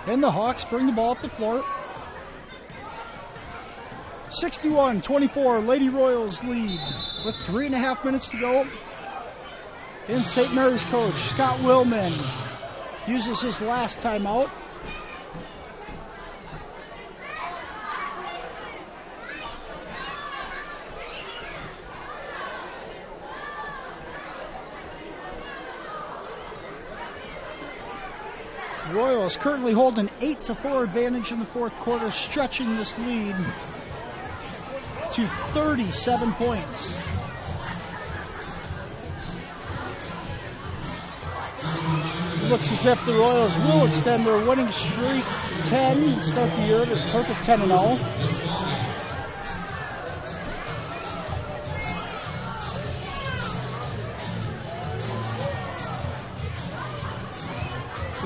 And the Hawks bring the ball up the floor. 61-24, Lady Royals lead with 3.5 minutes to go. And St. Mary's coach, Scott Willman, uses his last timeout. Royals currently hold an 8-4 advantage in the fourth quarter, stretching this lead to 37 points. It looks as if the Royals will extend their winning streak to 10 and start the year at a perfect 10-0.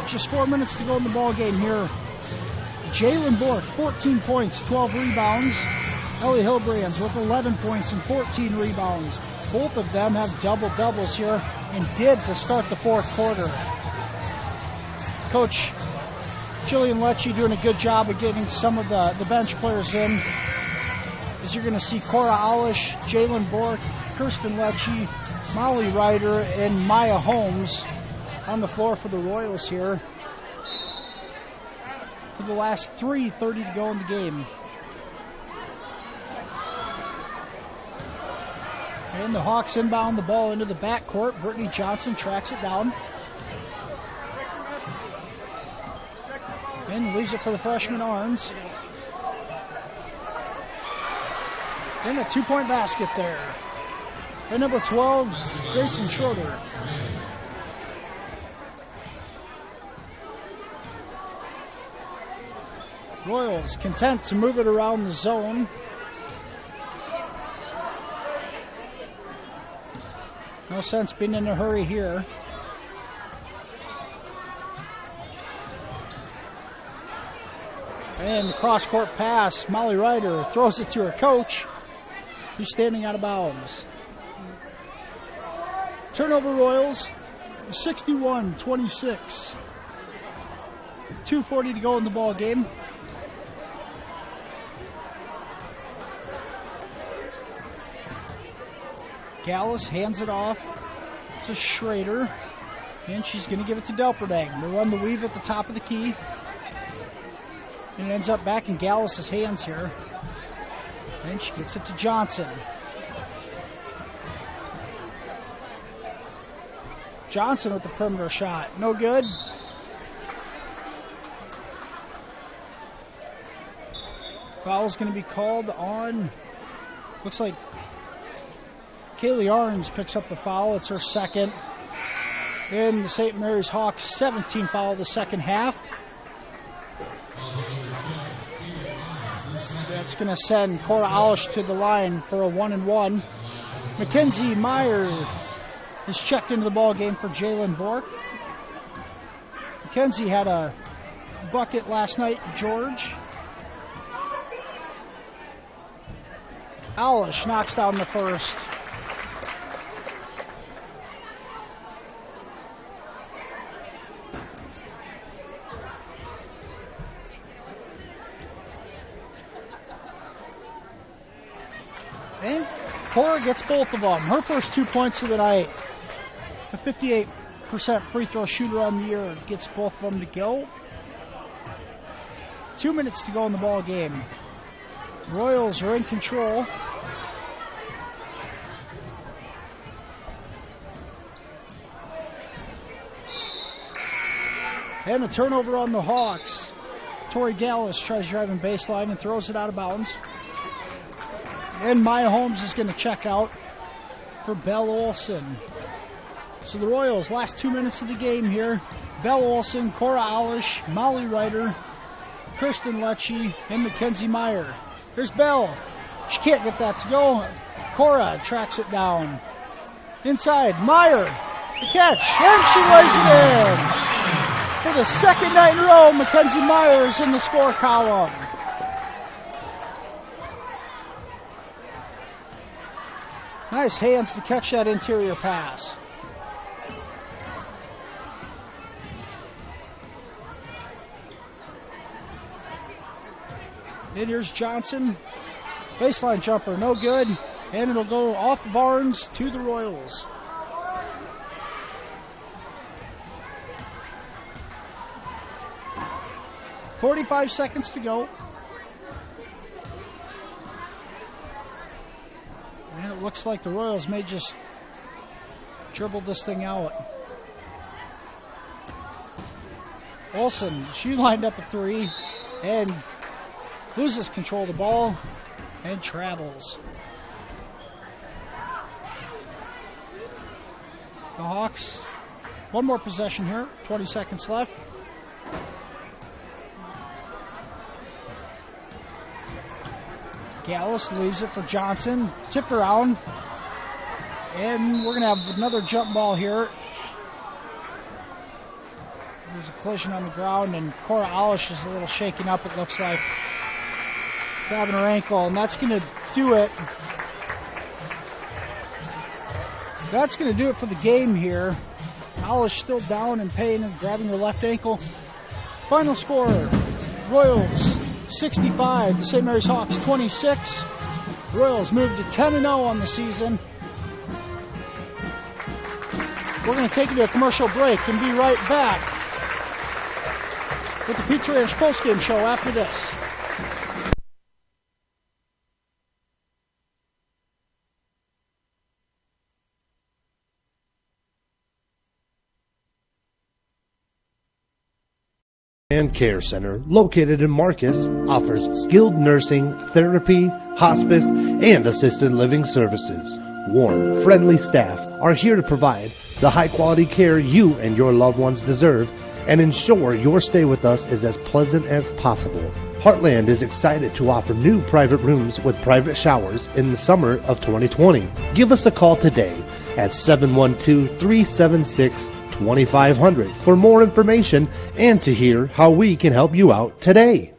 Just 4 minutes to go in the ball game here. Jalen Bork, 14 points, 12 rebounds. Ellie Hillbrands with 11 points and 14 rebounds. Both of them have double-doubles here and did to start the fourth quarter. Coach Jillian Lecce doing a good job of getting some of the bench players in. As you're going to see Cora Olish, Jalen Bork, Kirsten Lecce, Molly Ryder, and Maya Holmes on the floor for the Royals here for the last 3:30 to go in the game. And the Hawks inbound the ball into the backcourt. Brittany Johnson tracks it down and leaves it for the freshman Arns. And a two-point basket there. And number 12, Grayson Schroeder. Royals content to move it around the zone. No sense being in a hurry here. And the cross-court pass. Molly Ryder throws it to her coach, who's standing out of bounds. Turnover Royals, 61-26. 2:40 to go in the ball game. Gallus hands it off to Schrader, and she's going to give it to Delperdang. They run the weave at the top of the key, and it ends up back in Gallus's hands here. And she gets it to Johnson. Johnson with the perimeter shot, no good. Foul's going to be called on, looks like Kaylee Arns picks up the foul. It's her second. And the St. Mary's Hawks 17 foul of the second half. That's going to send Cora Olish to the line for a 1-and-1. Mackenzie Meyer is checked into the ball game for Jalen Bork. Mackenzie had a bucket last night, George. Olish knocks down the first. And Cora gets both of them. Her first 2 points of the night. A 58% free throw shooter on the year gets both of them to go. 2 minutes to go in the ball game. Royals are in control. And a turnover on the Hawks. Tori Gallus tries driving baseline and throws it out of bounds. And Maya Holmes is going to check out for Belle Olson. So the Royals, last 2 minutes of the game here. Belle Olson, Cora Olish, Molly Ryder, Kirsten Lecce, and Mackenzie Meyer. Here's Belle. She can't get that to go. Cora tracks it down. Inside, Meyer, the catch, and she lays it in. For the second night in a row, Mackenzie Meyer is in the score column. Nice hands to catch that interior pass. And here's Johnson. Baseline jumper, no good. And it'll go off Barnes to the Royals. .45 seconds to go. And it looks like the Royals may just dribble this thing out. Olsen, she lined up a three and loses control of the ball and travels. The Hawks, one more possession here, 20 seconds left. Gallus leaves it for Johnson. Tip around. And we're going to have another jump ball here. There's a collision on the ground, and Cora Alish is a little shaken up, it looks like. Grabbing her ankle, and that's going to do it. That's going to do it for the game here. Alish still down in pain and grabbing her left ankle. Final score, Royals 65, the St. Mary's Hawks 26. Royals moved to 10-0 on the season. We're going to take you to a commercial break and be right back with the Pizza Ranch postgame show after this. And Care Center, located in Marcus, offers skilled nursing, therapy, hospice, and assisted living services. Warm, friendly staff are here to provide the high-quality care you and your loved ones deserve and ensure your stay with us is as pleasant as possible. Heartland is excited to offer new private rooms with private showers in the summer of 2020. Give us a call today at 712-376-2500 for more information and to hear how we can help you out today.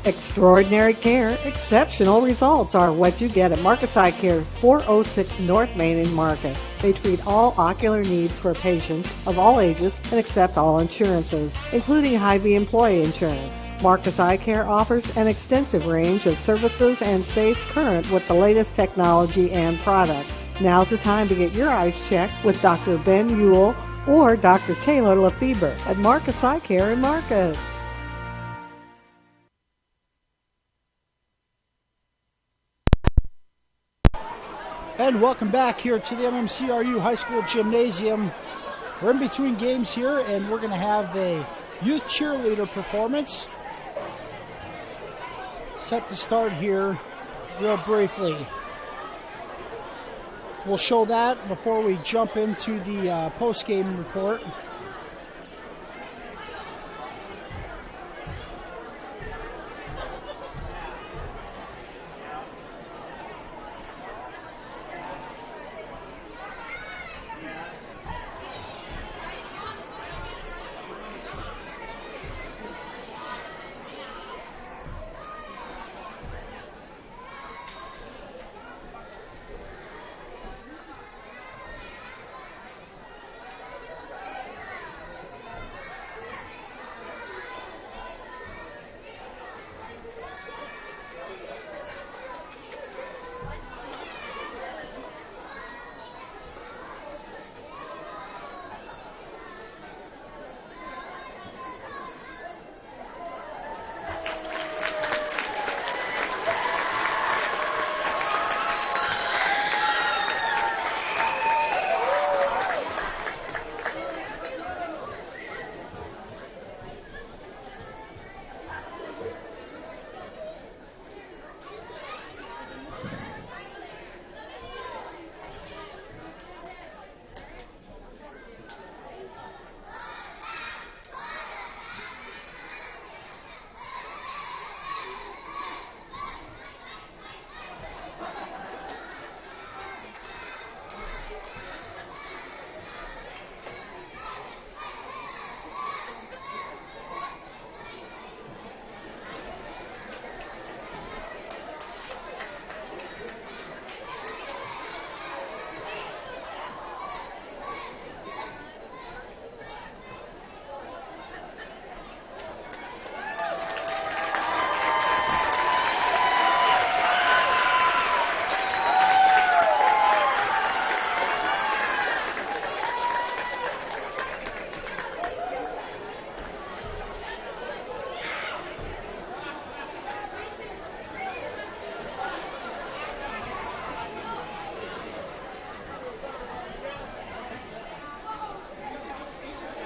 Extraordinary care, exceptional results are what you get at Marcus Eye Care, 406 North Main in Marcus. They treat all ocular needs for patients of all ages and accept all insurances, including Hy-Vee employee insurance. Marcus Eye Care offers an extensive range of services and stays current with the latest technology and products. Now's the time to get your eyes checked with Dr. Ben Ewell or Dr. Taylor Lefebvre at Marcus Eye Care in Marcus. And welcome back here to the MMCRU High School Gymnasium. We're in between games here, and we're going to have a youth cheerleader performance set to start here real briefly. We'll show that before we jump into the post-game report.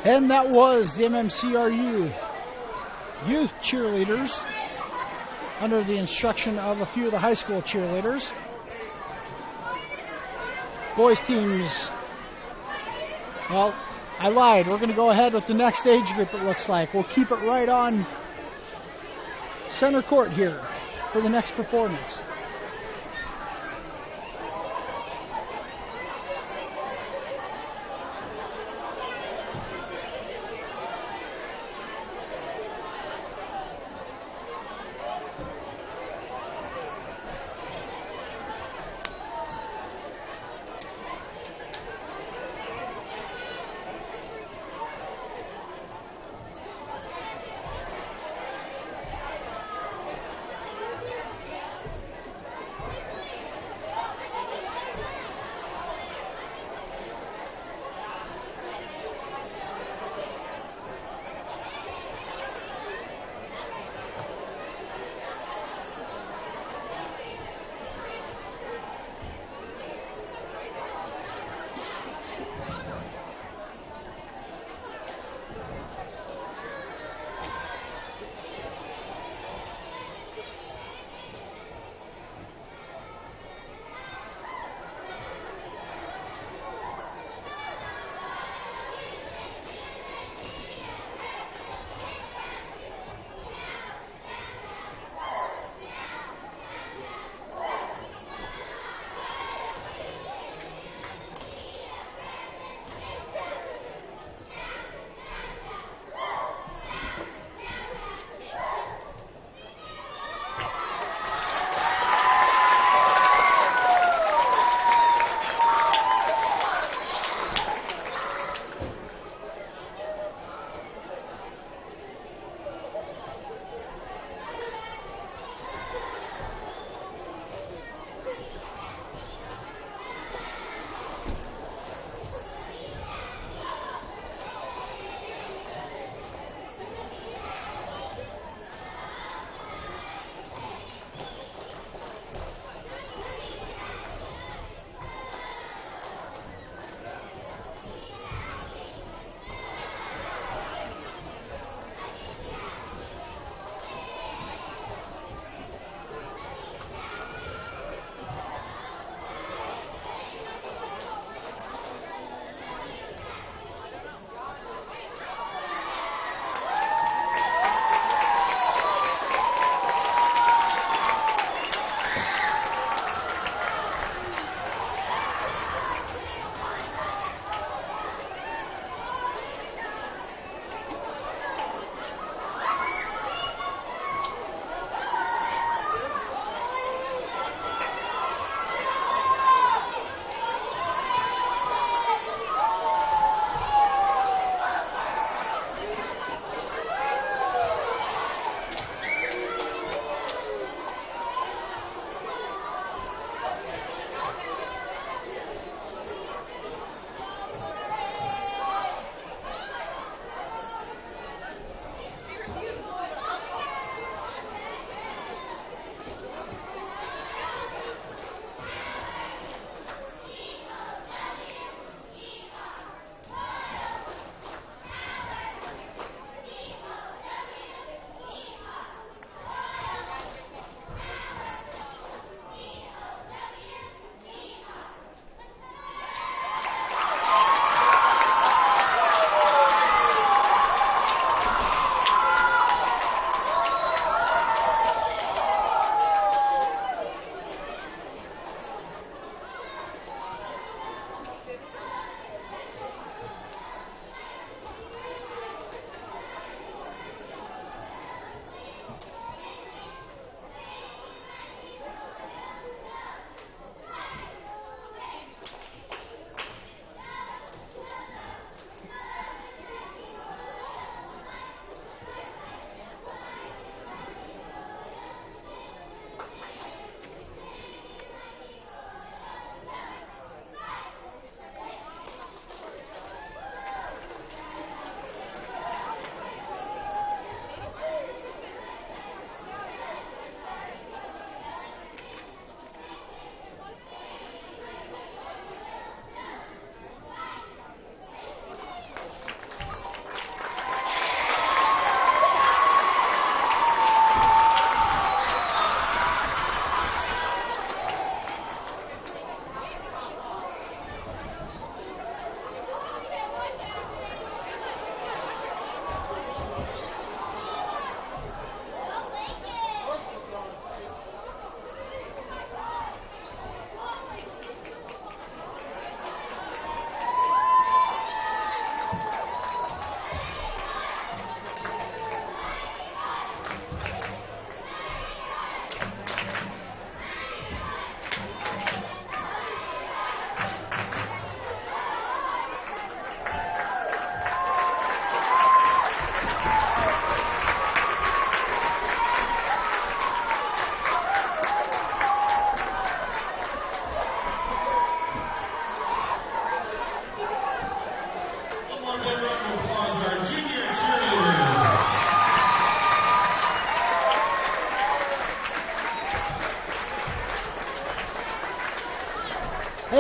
And that was the MMCRU youth cheerleaders under the instruction of a few of the high school cheerleaders. Boys teams, well, I lied. We're going to go ahead with the next age group, it looks like. We'll keep it right on center court here for the next performance.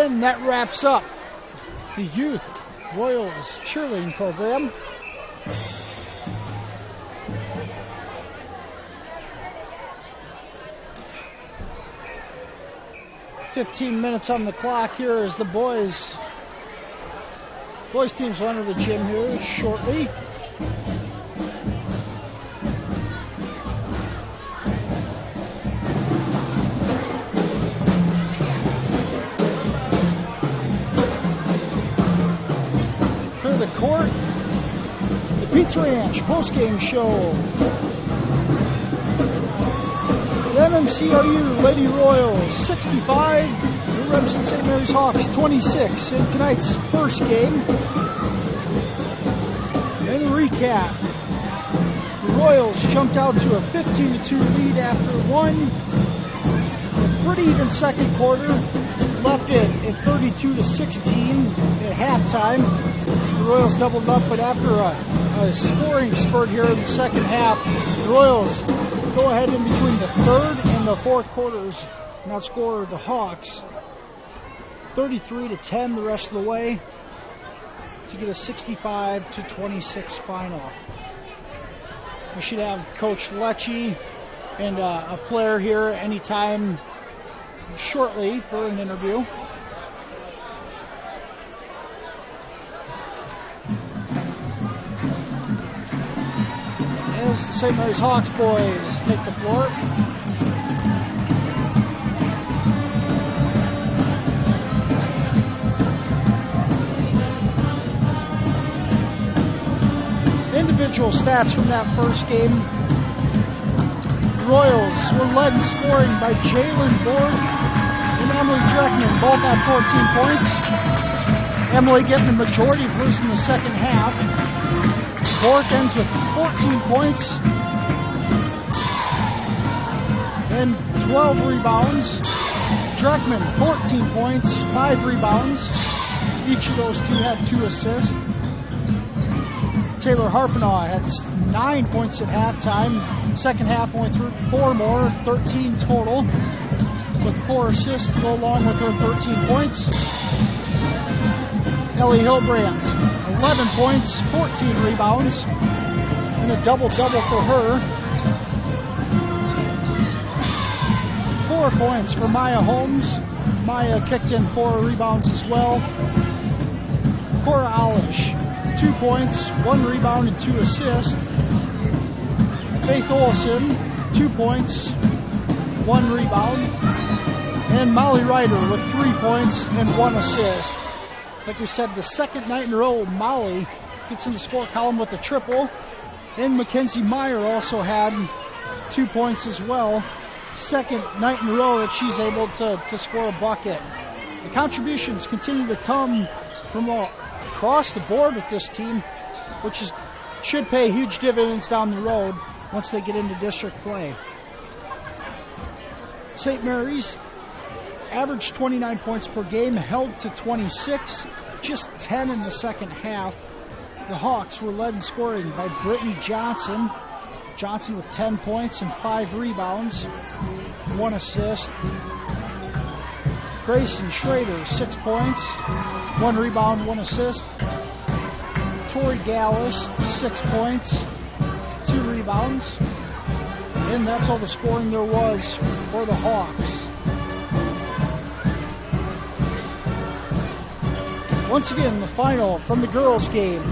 And that wraps up the Youth Royals cheerleading program. .15 on the clock here as the boys teams will enter the gym here shortly. Clear the court. The Pizza Ranch postgame show. The MMCRU Lady Royals 65, the Remsen St. Mary's Hawks 26 in tonight's first game. And a recap. The Royals jumped out to a 15-2 lead after one. A pretty even second quarter. Left it at 32-16 at halftime. The Royals doubled up, but after a scoring spurt here in the second half, the Royals go ahead in between the third and the fourth quarters and outscore the Hawks 33-10 the rest of the way to get a 65-26 final. We should have Coach Lecce and a player here anytime shortly for an interview. As the St. Mary's Hawks boys take the floor. Individual stats from that first game. The Royals were led in scoring by Jalen Borg and Emily Dreckman, both at 14 points. Emily getting the majority of hers in the second half. Bork ends with 14 points and 12 rebounds. Dreckman, 14 points, 5 rebounds. Each of those two had 2 assists. Taylor Harpenaugh had 9 points at halftime. Second half only threw 4 more, 13 total, with 4 assists to go along with her 13 points. Ellie Hillbrands, 11 points, 14 rebounds, and a double-double for her. 4 points for Maya Holmes. Maya kicked in 4 rebounds as well. Cora Alish, 2 points, 1 rebound, and 2 assists. Faith Olson, 2 points, 1 rebound. And Molly Ryder with 3 points and 1 assist. Like we said, the second night in a row, Molly gets in the score column with a triple. And Mackenzie Meyer also had 2 points as well. Second night in a row that she's able to score a bucket. The contributions continue to come from across the board with this team, which should pay huge dividends down the road once they get into district play. St. Mary's averaged 29 points per game, held to 26, just 10 in the second half. The Hawks were led in scoring by Brittany Johnson. Johnson with 10 points and 5 rebounds, 1 assist. Grayson Schrader, 6 points, 1 rebound, 1 assist. Tori Gallus, 6 points, 2 rebounds. And that's all the scoring there was for the Hawks. Once again, the final from the girls' game,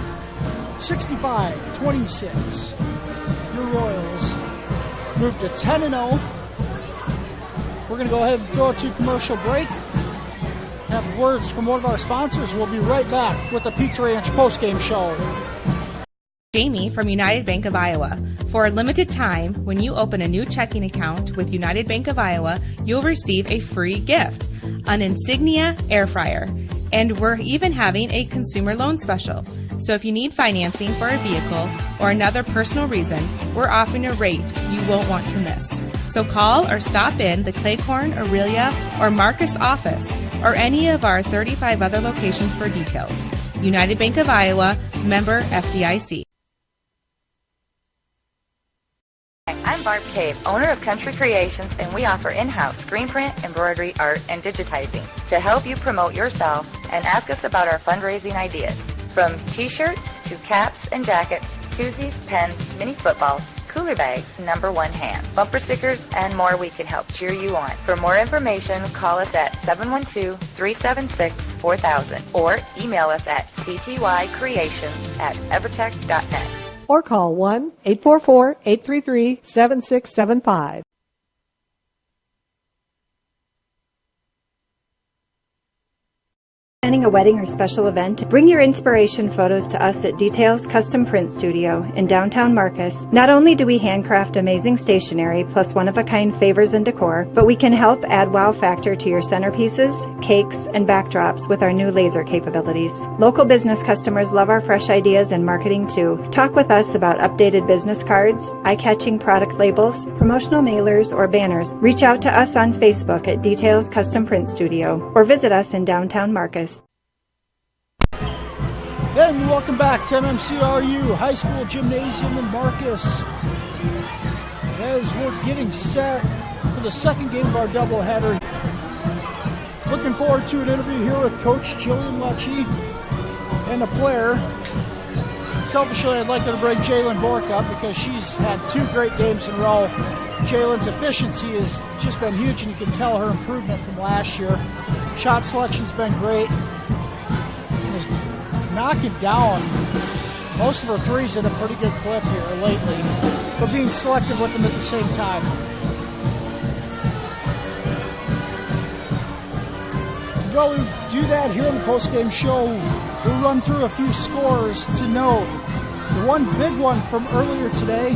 65-26. The Royals moved to 10-0. We're going to go ahead and throw it to commercial break. Have words from one of our sponsors. We'll be right back with the Pizza Ranch postgame show. Jamie from United Bank of Iowa. For a limited time, when you open a new checking account with United Bank of Iowa, you'll receive a free gift, an Insignia air fryer. And we're even having a consumer loan special. So if you need financing for a vehicle or another personal reason, we're offering a rate you won't want to miss. So call or stop in the Claycorn, Aurelia, or Marcus office or any of our 35 other locations for details. United Bank of Iowa, member FDIC. I'm I'm Barb Cave, owner of Country Creations, and we offer in-house screen print, embroidery, art, and digitizing to help you promote yourself and ask us about our fundraising ideas. From t-shirts to caps and jackets, koozies, pens, mini footballs, cooler bags, number one hand, bumper stickers, and more, we can help cheer you on. For more information, call us at 712-376-4000 or email us at ctycreations@evertech.net. Or call 1-844-833-7675. Planning a wedding or special event? Bring your inspiration photos to us at Details Custom Print Studio in downtown Marcus. Not only do we handcraft amazing stationery plus one-of-a-kind favors and decor, but we can help add wow factor to your centerpieces, cakes, and backdrops with our new laser capabilities. Local business customers love our fresh ideas and marketing too. Talk with us about updated business cards, eye-catching product labels, promotional mailers, or banners. Reach out to us on Facebook at Details Custom Print Studio or visit us in downtown Marcus. And welcome back to MMCRU High School Gymnasium in Marcus. As we're getting set for the second game of our doubleheader. Looking forward to an interview here with Coach Jillian Lecce and a player. Selfishly, I'd like her to bring Jalen Bork up because she's had 2 great games in a row. Jalen's efficiency has just been huge, and you can tell her improvement from last year. Shot selection's been great. Is knocking down most of her threes at a pretty good clip here lately, but being selective with them at the same time. While we do that here on the postgame show, we'll run through a few scores to note. The one big one from earlier today,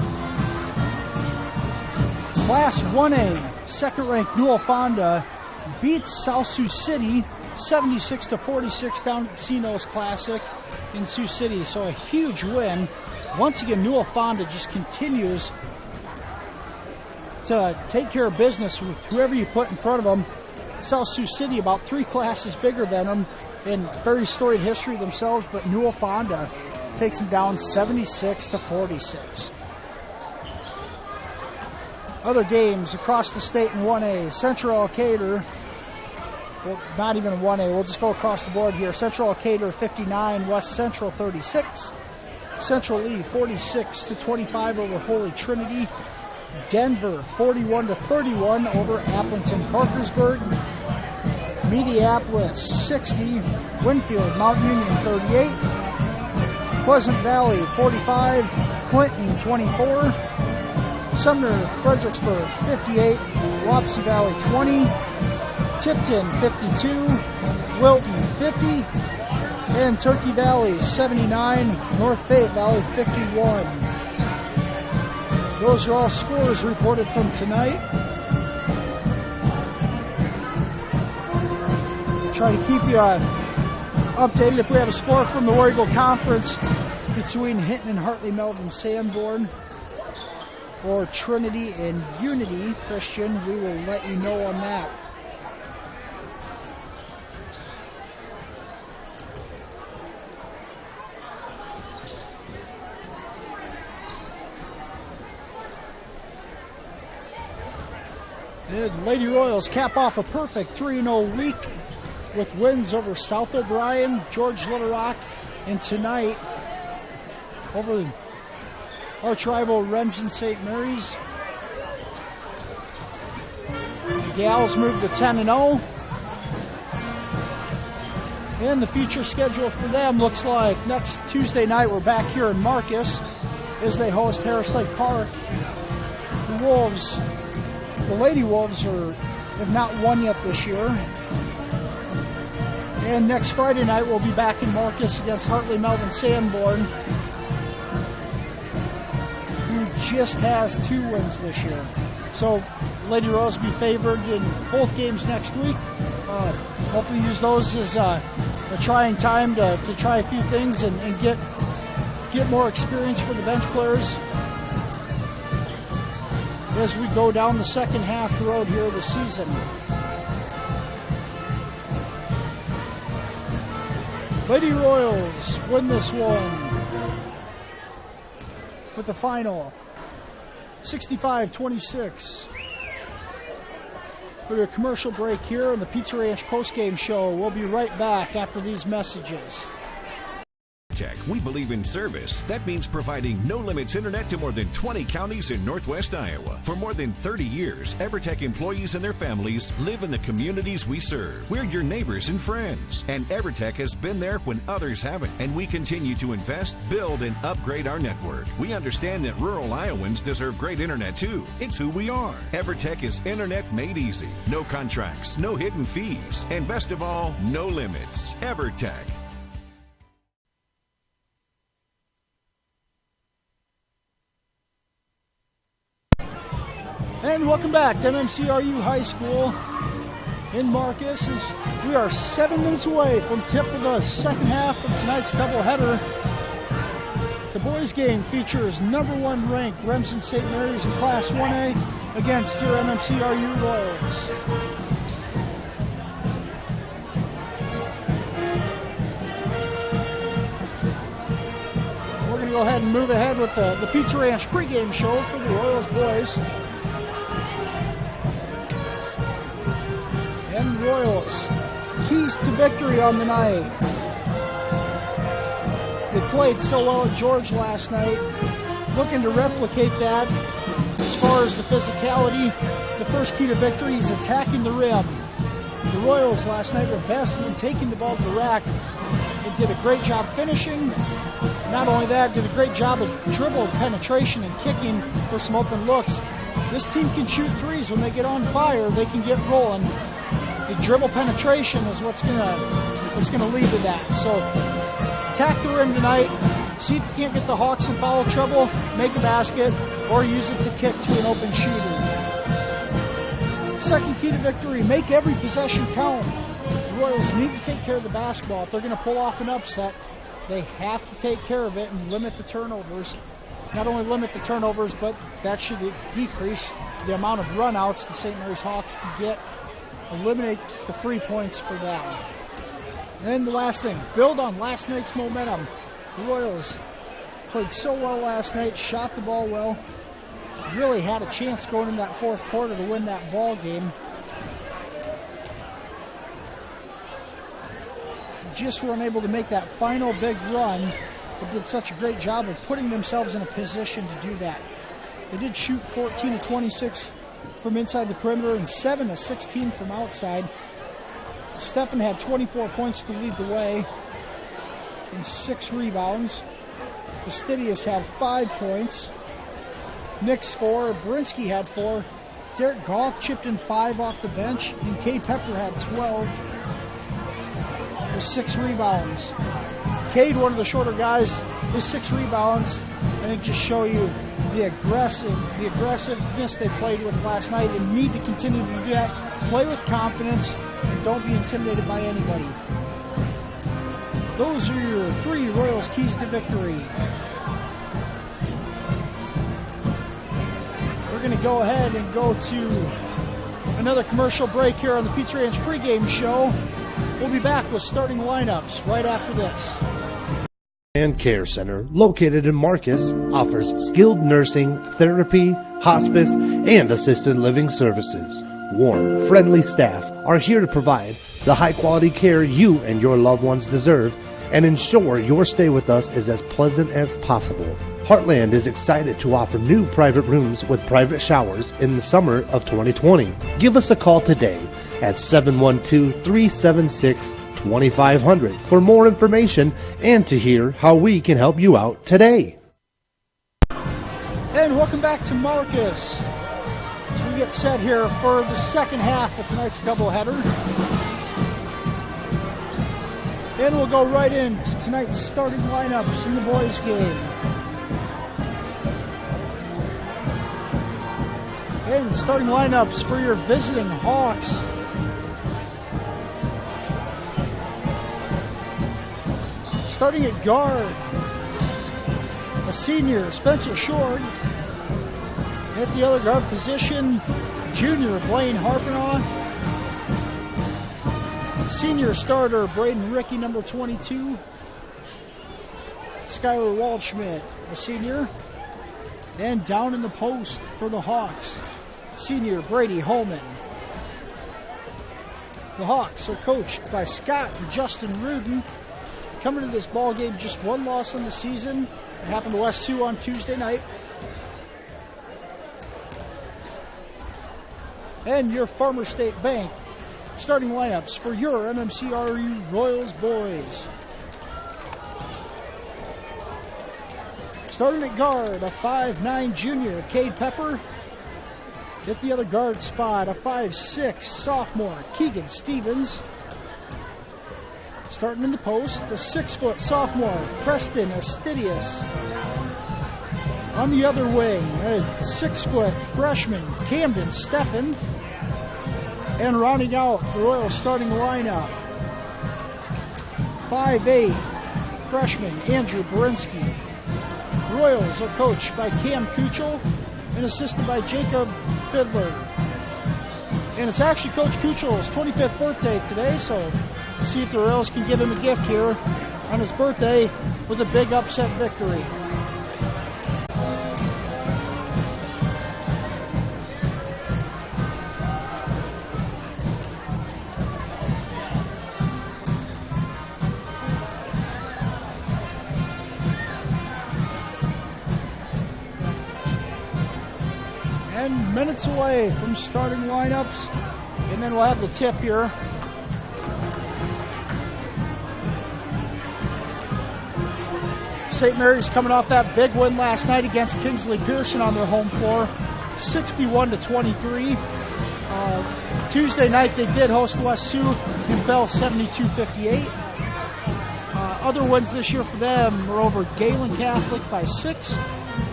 Class 1A, second-ranked Newell Fonda beats South Sioux City 76-46 down at the C-Nose Classic in Sioux City. So a huge win. Once again, Newell Fonda just continues to take care of business with whoever you put in front of them. South Sioux City about 3 classes bigger than them in very storied history themselves, but Newell Fonda takes them down 76-46. Other games across the state in 1A, Central Elkader, well, not even 1A, we'll just go across the board here. Central Elkader 59, West Central 36. Central Lee 46-25 over Holy Trinity. Denver 41-31 over Appleton Parkersburg. Mediapolis 60, Winfield Mount Union 38. Pleasant Valley 45, Clinton 24. Sumner Fredericksburg 58, Wapsie Valley 20. Tipton 52, Wilton 50, and Turkey Valley 79, North Fayette Valley 51. Those are all scores reported from tonight. Try to keep you updated if we have a score from the War Eagle Conference between Hinton and Hartley Melton Sanborn or Trinity and Unity Christian. We will let you know on that. The Lady Royals cap off a perfect 3-0 week with wins over South O'Brien, George Little Rock, and tonight over arch rival Remsen St. Mary's. The Gals moved to 10-0. And the future schedule for them looks like next Tuesday night we're back here in Marcus as they host Harris Lake Park. The Lady Wolves have not won yet this year. And next Friday night we'll be back in Marcus against Hartley Melvin Sanborn, who just has 2 wins this year. So Lady Rose will be favored in both games next week. Hopefully use those as a trying time to try a few things and get more experience for the bench players as we go down the second half the road here this season. Lady Royals win this one with the final 65-26. For a commercial break here on the Pizza Ranch postgame show. We'll be right back after these messages. We believe in service. That means providing no limits internet to more than 20 counties in Northwest Iowa. For more than 30 years, EverTech employees and their families live in the communities we serve. We're your neighbors and friends. And EverTech has been there when others haven't. And we continue to invest, build, and upgrade our network. We understand that rural Iowans deserve great internet too. It's who we are. EverTech is internet made easy. No contracts, no hidden fees, and best of all, no limits. EverTech. And welcome back to MMCRU High School in Marcus. As we are 7 minutes away from tip of the second half of tonight's doubleheader. The boys' game features number 1 ranked Remsen St. Mary's in Class 1A against your MMCRU Royals. We're going to go ahead and move ahead with the Pizza Ranch pregame show for the Royals boys. And the Royals, keys to victory on the night. They played so well at George last night, looking to replicate that. As far as the physicality, the first key to victory is attacking the rim. The Royals last night were best in taking the ball to the rack. They did a great job finishing. Not only that, did a great job of dribble penetration and kicking for some open looks. This team can shoot threes when they get on fire. They can get rolling. The dribble penetration is what's gonna lead to that. So attack the rim tonight. See if you can't get the Hawks in foul trouble. Make a basket or use it to kick to an open shooter. Second key to victory: make every possession count. The Royals need to take care of the basketball. If they're going to pull off an upset, they have to take care of it and limit the turnovers. Not only limit the turnovers, but that should decrease the amount of runouts the St. Mary's Hawks can get. Eliminate the free points for that. And the last thing, build on last night's momentum. The Royals played so well last night, shot the ball well, really had a chance going in that fourth quarter to win that ball game. Just were unable to make that final big run, but did such a great job of putting themselves in a position to do that. They did shoot 14 of 26 from inside the perimeter and 7 of 16 from outside. Stefan had 24 points to lead the way and 6 rebounds. Fastidious had 5 points. Nix 4. Brinsky had 4. Derek Goff chipped in 5 off the bench, and Kay Pepper had 12 with 6 rebounds. Cade, one of the shorter guys, with 6 rebounds. I think just show you the aggressiveness they played with last night and need to continue to do that. Play with confidence and don't be intimidated by anybody. Those are your 3 Royals keys to victory. We're going to go ahead and go to another commercial break here on the Pizza Ranch pregame show. We'll be back with starting lineups right after this. And Care Center, located in Marcus, offers skilled nursing, therapy, hospice, and assisted living services. Warm, friendly staff are here to provide the high-quality care you and your loved ones deserve and ensure your stay with us is as pleasant as possible. Heartland is excited to offer new private rooms with private showers in the summer of 2020. Give us a call today at 712-376-2500 for more information and to hear how we can help you out today. And welcome back to Marcus as we get set here for the second half of tonight's doubleheader. And we'll go right into tonight's starting lineups in the boys' game. And starting lineups for your visiting Hawks. Starting at guard, a senior, Spencer Short. At the other guard position, junior, Blaine Harpinaugh. Senior starter, Braden Rickey, number 22. Skylar Waldschmidt, a senior. And down in the post for the Hawks, senior Brady Holman. The Hawks are coached by Scott and Justin Rudin. Coming to this ball game, just one loss in the season. It happened to West Sioux on Tuesday night. And your Farmer State Bank starting lineups for your MMCRU Royals boys. Starting at guard, a 5'9" junior, Cade Pepper. Get the other guard spot, a 5'6" sophomore, Keegan Stevens. Starting in the post, the 6' sophomore, Preston Astidius. On the other wing, a 6' freshman, Camden Steffen. And rounding out the Royals starting lineup, 5'8" freshman, Andrew Berinsky. Royals are coached by Cam Kuchel and assisted by Jacob Fiddler. And it's actually Coach Kuchel's 25th birthday today, so let's see if the Royals can give him a gift here on his birthday with a big upset victory. And minutes away from starting lineups, and then we'll have the tip here. St. Mary's coming off that big win last night against Kingsley Pearson on their home floor, 61-23. Tuesday night they did host West Sioux and fell 72-58. Other wins this year for them were over Galen Catholic by 6,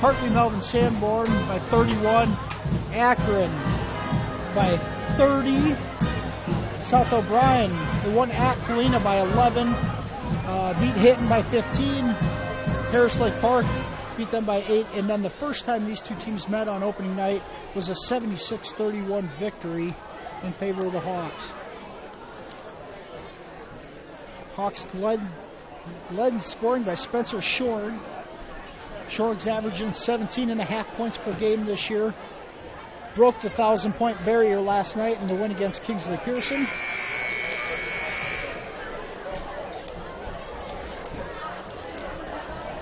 Hartley Melvin Sanborn by 31, Akron by 30, South O'Brien, they won at Galena by 11, beat Hinton by 15, Harris Lake Park beat them by 8, and then the first time these two teams met on opening night was a 76-31 victory in favor of the Hawks. Hawks led in scoring by Spencer Shorg. Shorg's averaging 17.5 points per game this year. Broke the 1,000-point barrier last night in the win against Kingsley Pearson.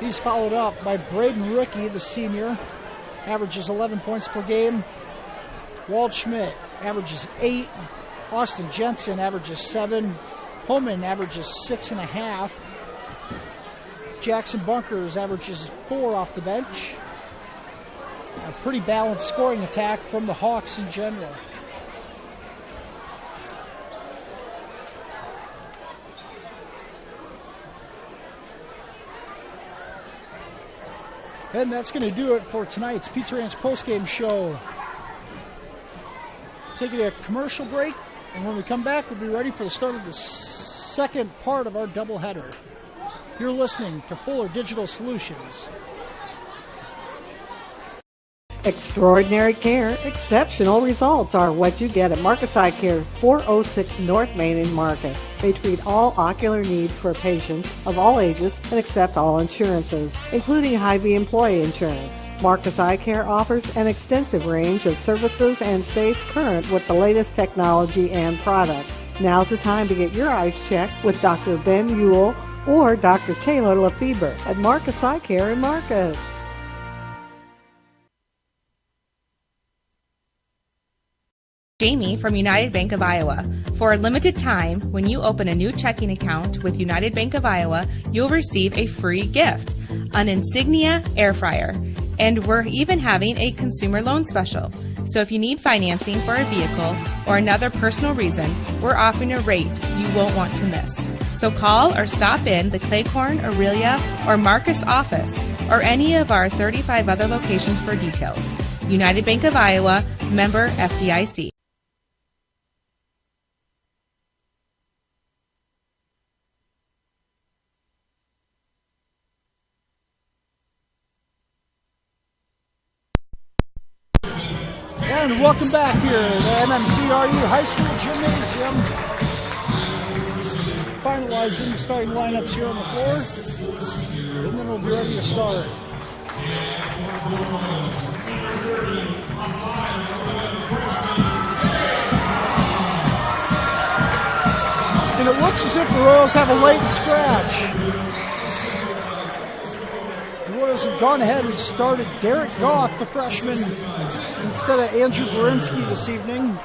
He's followed up by Braden Rickey, the senior. Averages 11 points per game. Walt Schmidt averages 8. Austin Jensen averages 7. Holman averages 6.5. Jackson Bunkers averages 4 off the bench. A pretty balanced scoring attack from the Hawks in general. And that's going to do it for tonight's Pizza Ranch postgame show. Taking a commercial break, and when we come back, we'll be ready for the start of the second part of our doubleheader. You're listening to Fuller Digital Solutions. Extraordinary care, exceptional results are what you get at Marcus Eye Care, 406 North Main in Marcus. They treat all ocular needs for patients of all ages and accept all insurances, including Hy-Vee employee insurance. Marcus Eye Care offers an extensive range of services and stays current with the latest technology and products. Now's the time to get your eyes checked with Dr. Ben Ewell or Dr. Taylor Lefebvre at Marcus Eye Care in Marcus. Jamie from United Bank of Iowa. For a limited time, when you open a new checking account with United Bank of Iowa, you'll receive a free gift, an Insignia air fryer. And we're even having a consumer loan special. So if you need financing for a vehicle or another personal reason, we're offering a rate you won't want to miss. So call or stop in the Claycorn, Aurelia, or Marcus office or any of our 35 other locations for details. United Bank of Iowa, member FDIC. And welcome back here to the MMCRU High School Gymnasium. Finalizing the starting lineups here on the floor, and then we'll be ready to start. And it looks as if the Royals have a late scratch. The Royals have gone ahead and started Derek Goff, the freshman, instead of Andrew Borinsky this evening.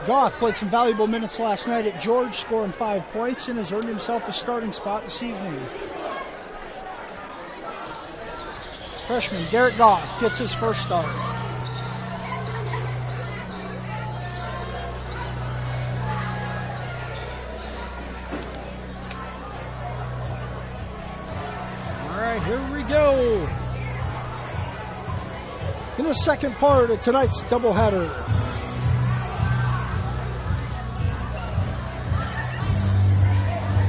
Goff played some valuable minutes last night at George, scoring 5 points, and has earned himself a starting spot this evening. Freshman Derek Goff gets his first start. All right, here we go. In the second part of tonight's doubleheader.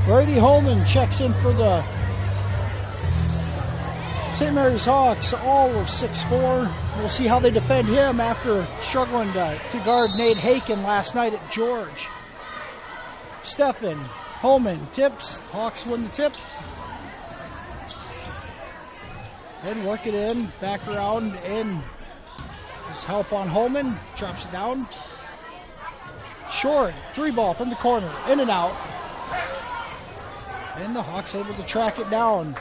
Brady Holman checks in for the St. Mary's Hawks, all of 6'4". We'll see how they defend him after struggling to guard Nate Haken last night at George. Stephen Holman tips. Hawks win the tip. Then work it in, back around, in. His help on Holman. Drops it down. Short, 3-ball from the corner, in and out. And the Hawks able to track it down.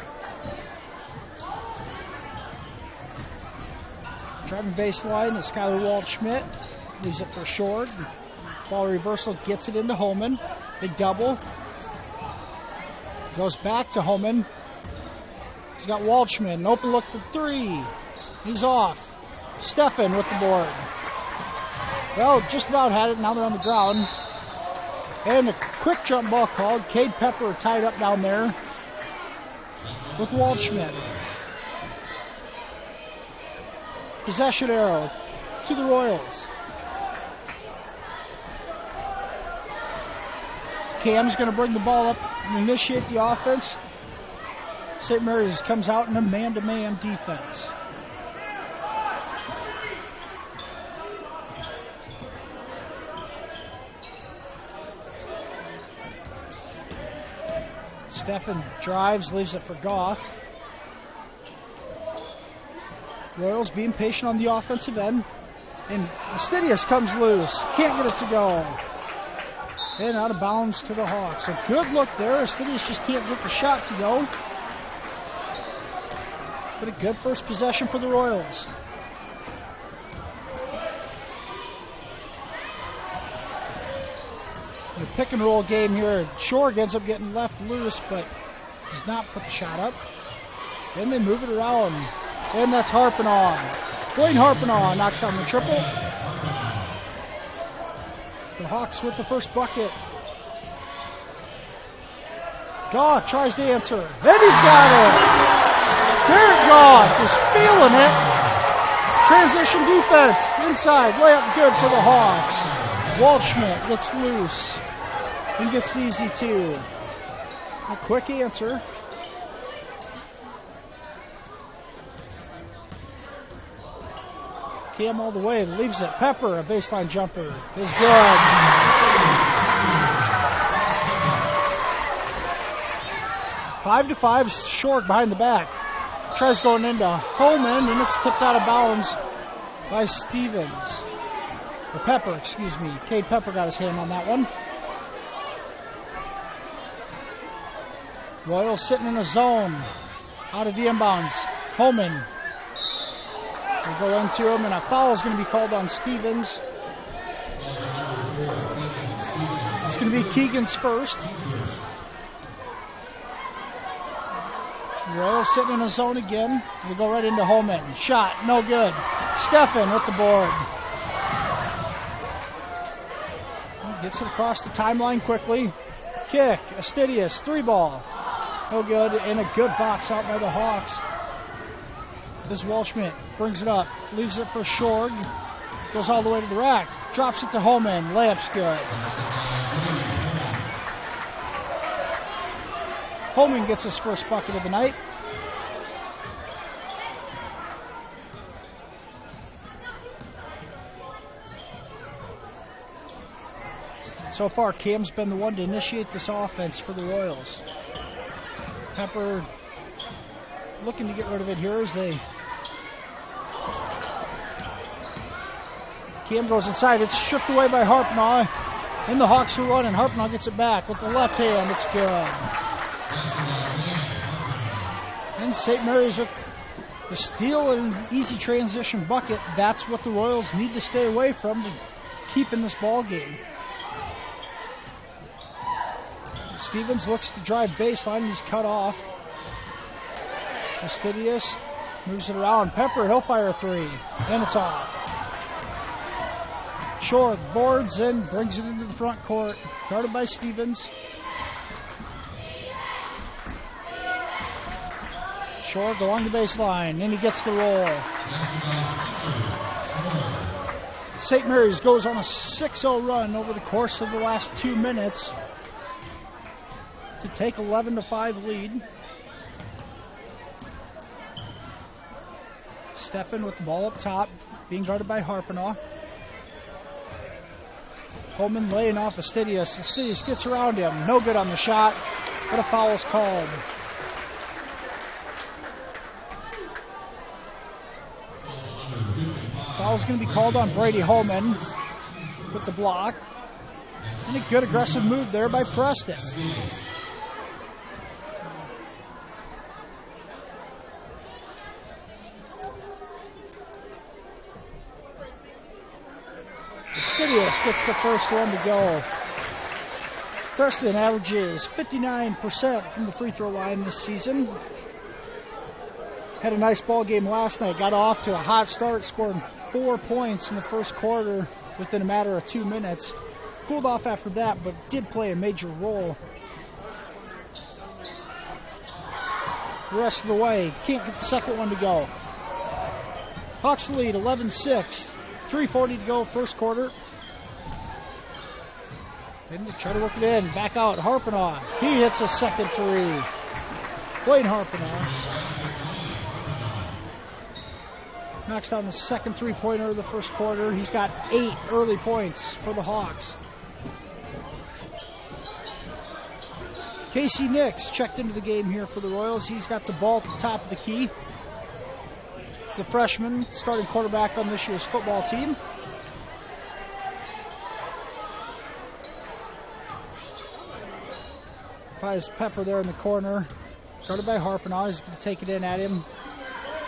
Driving baseline is Skylar Waldschmidt. Leaves it for Short. Ball reversal gets it into Holman. Big double. Goes back to Holman. He's got Waldschmidt. An open look for 3. He's off. Stephan with the board. Well, just about had it. Now they're on the ground. And a quick jump ball called. Cade Pepper tied up down there with Waldschmidt. Possession arrow to the Royals. Cam's going to bring the ball up and initiate the offense. St. Mary's comes out in a man-to-man defense. Stephan drives, leaves it for Goff. Royals being patient on the offensive end. And Astidius comes loose. Can't get it to go. And out of bounds to the Hawks. A good look there. Astidius just can't get the shot to go. But a good first possession for the Royals. The pick and roll game here. Shorg ends up getting left loose, but does not put the shot up. Then they move it around. And that's Harpinaugh. Blaine Harpinaugh knocks down the triple. The Hawks with the first bucket. Goff tries to answer. And he's got it. Derek Goff is feeling it. Transition defense. Inside. Layup good for the Hawks. Waldschmidt gets loose. And gets the easy 2. A quick answer. Cam all the way, leaves it. Pepper, a baseline jumper, is good. 5-5, Short behind the back. Tries going into Holman, and it's tipped out of bounds by Stevens. Or Pepper, excuse me. Cade Pepper got his hand on that one. Royals sitting in a zone. Out of the inbounds. Holman. They go into him, and a foul is going to be called on Stevens. It's going to be Keegan's first. Royals sitting in a zone again. We go right into Holman. Shot, no good. Stephan with the board. He gets it across the timeline quickly. Kick, Astidius, 3-ball. No good, and a good box out by the Hawks. This Waldschmidt brings it up, leaves it for Shorg, goes all the way to the rack, drops it to Holman, layup's good. Holman gets his first bucket of the night. So far, Cam's been the one to initiate this offense for the Royals. Pepper looking to get rid of it here as they Cam goes inside. It's stripped away by Harpnaugh. And the Hawks are running. Harpnaugh gets it back with the left hand. It's good. And St. Mary's with the steal and easy transition bucket. That's what the Royals need to stay away from to keep in this ball game. Stevens looks to drive baseline. He's cut off. Fastidious moves it around. Pepper, he'll fire a three. And it's off. Shore boards and brings it into the front court. Guarded by Stevens. Short along the baseline, and he gets the roll. St. Mary's goes on a 6-0 run over the course of the last 2 minutes to take 11-5 lead. Stefan with the ball up top, being guarded by Harpinaugh. Holman laying off Fastidious. Fastidious gets around him. No good on the shot, but a foul is called. Foul's going to be called on Brady Holman with the block. And a good aggressive move there by Preston. Fastidious gets the first one to go. Preston averages 59% from the free throw line this season. Had a nice ball game last night. Got off to a hot start, scoring 4 points in the first quarter within a matter of 2 minutes. Cooled off after that, but did play a major role the rest of the way. Can't get the second one to go. Hawks lead 11-6. 3:40 to go first quarter. And they try to work it in. Back out. Harpinaugh. He hits a second three. Wayne Harpinaugh knocks down the second three-pointer of the first quarter. He's got 8 early points for the Hawks. Casey Nix checked into the game here for the Royals. He's got the ball at the top of the key. The freshman starting quarterback on this year's football team. Finds Pepper there in the corner. Guarded by Harpinaugh. He's going to take it in at him.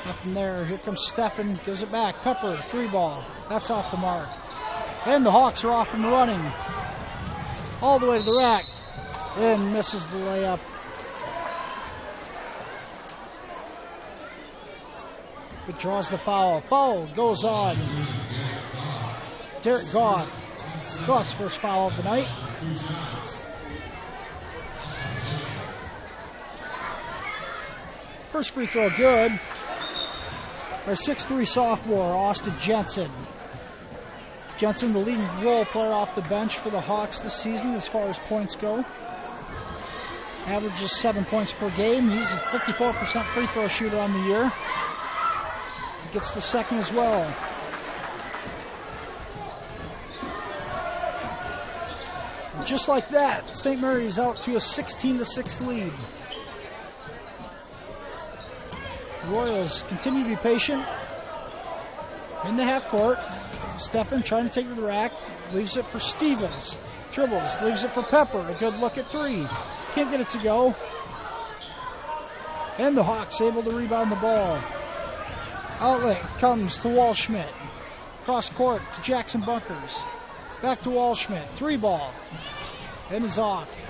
Nothing there. Here comes Stefan. Gives it back. Pepper, 3-ball. That's off the mark. And the Hawks are off and running. All the way to the rack. And misses the layup. But draws the foul. Foul goes on Derek Goff. Goff's first foul of the night. First free throw good. Our 6'3" sophomore, Austin Jensen. Jensen, the leading role player off the bench for the Hawks this season as far as points go. Averages 7 points per game. He's a 54% free throw shooter on the year. Gets the second as well. And just like that, St. Mary's out to a 16-6 lead. The Royals continue to be patient in the half court. Stefan trying to take it to the rack. Leaves it for Stevens. Dribbles. Leaves it for Pepper. A good look at three. Can't get it to go. And the Hawks able to rebound the ball. Outlet comes to Waldschmidt. Cross court to Jackson Bunkers. Back to Waldschmidt. 3-ball. And is off.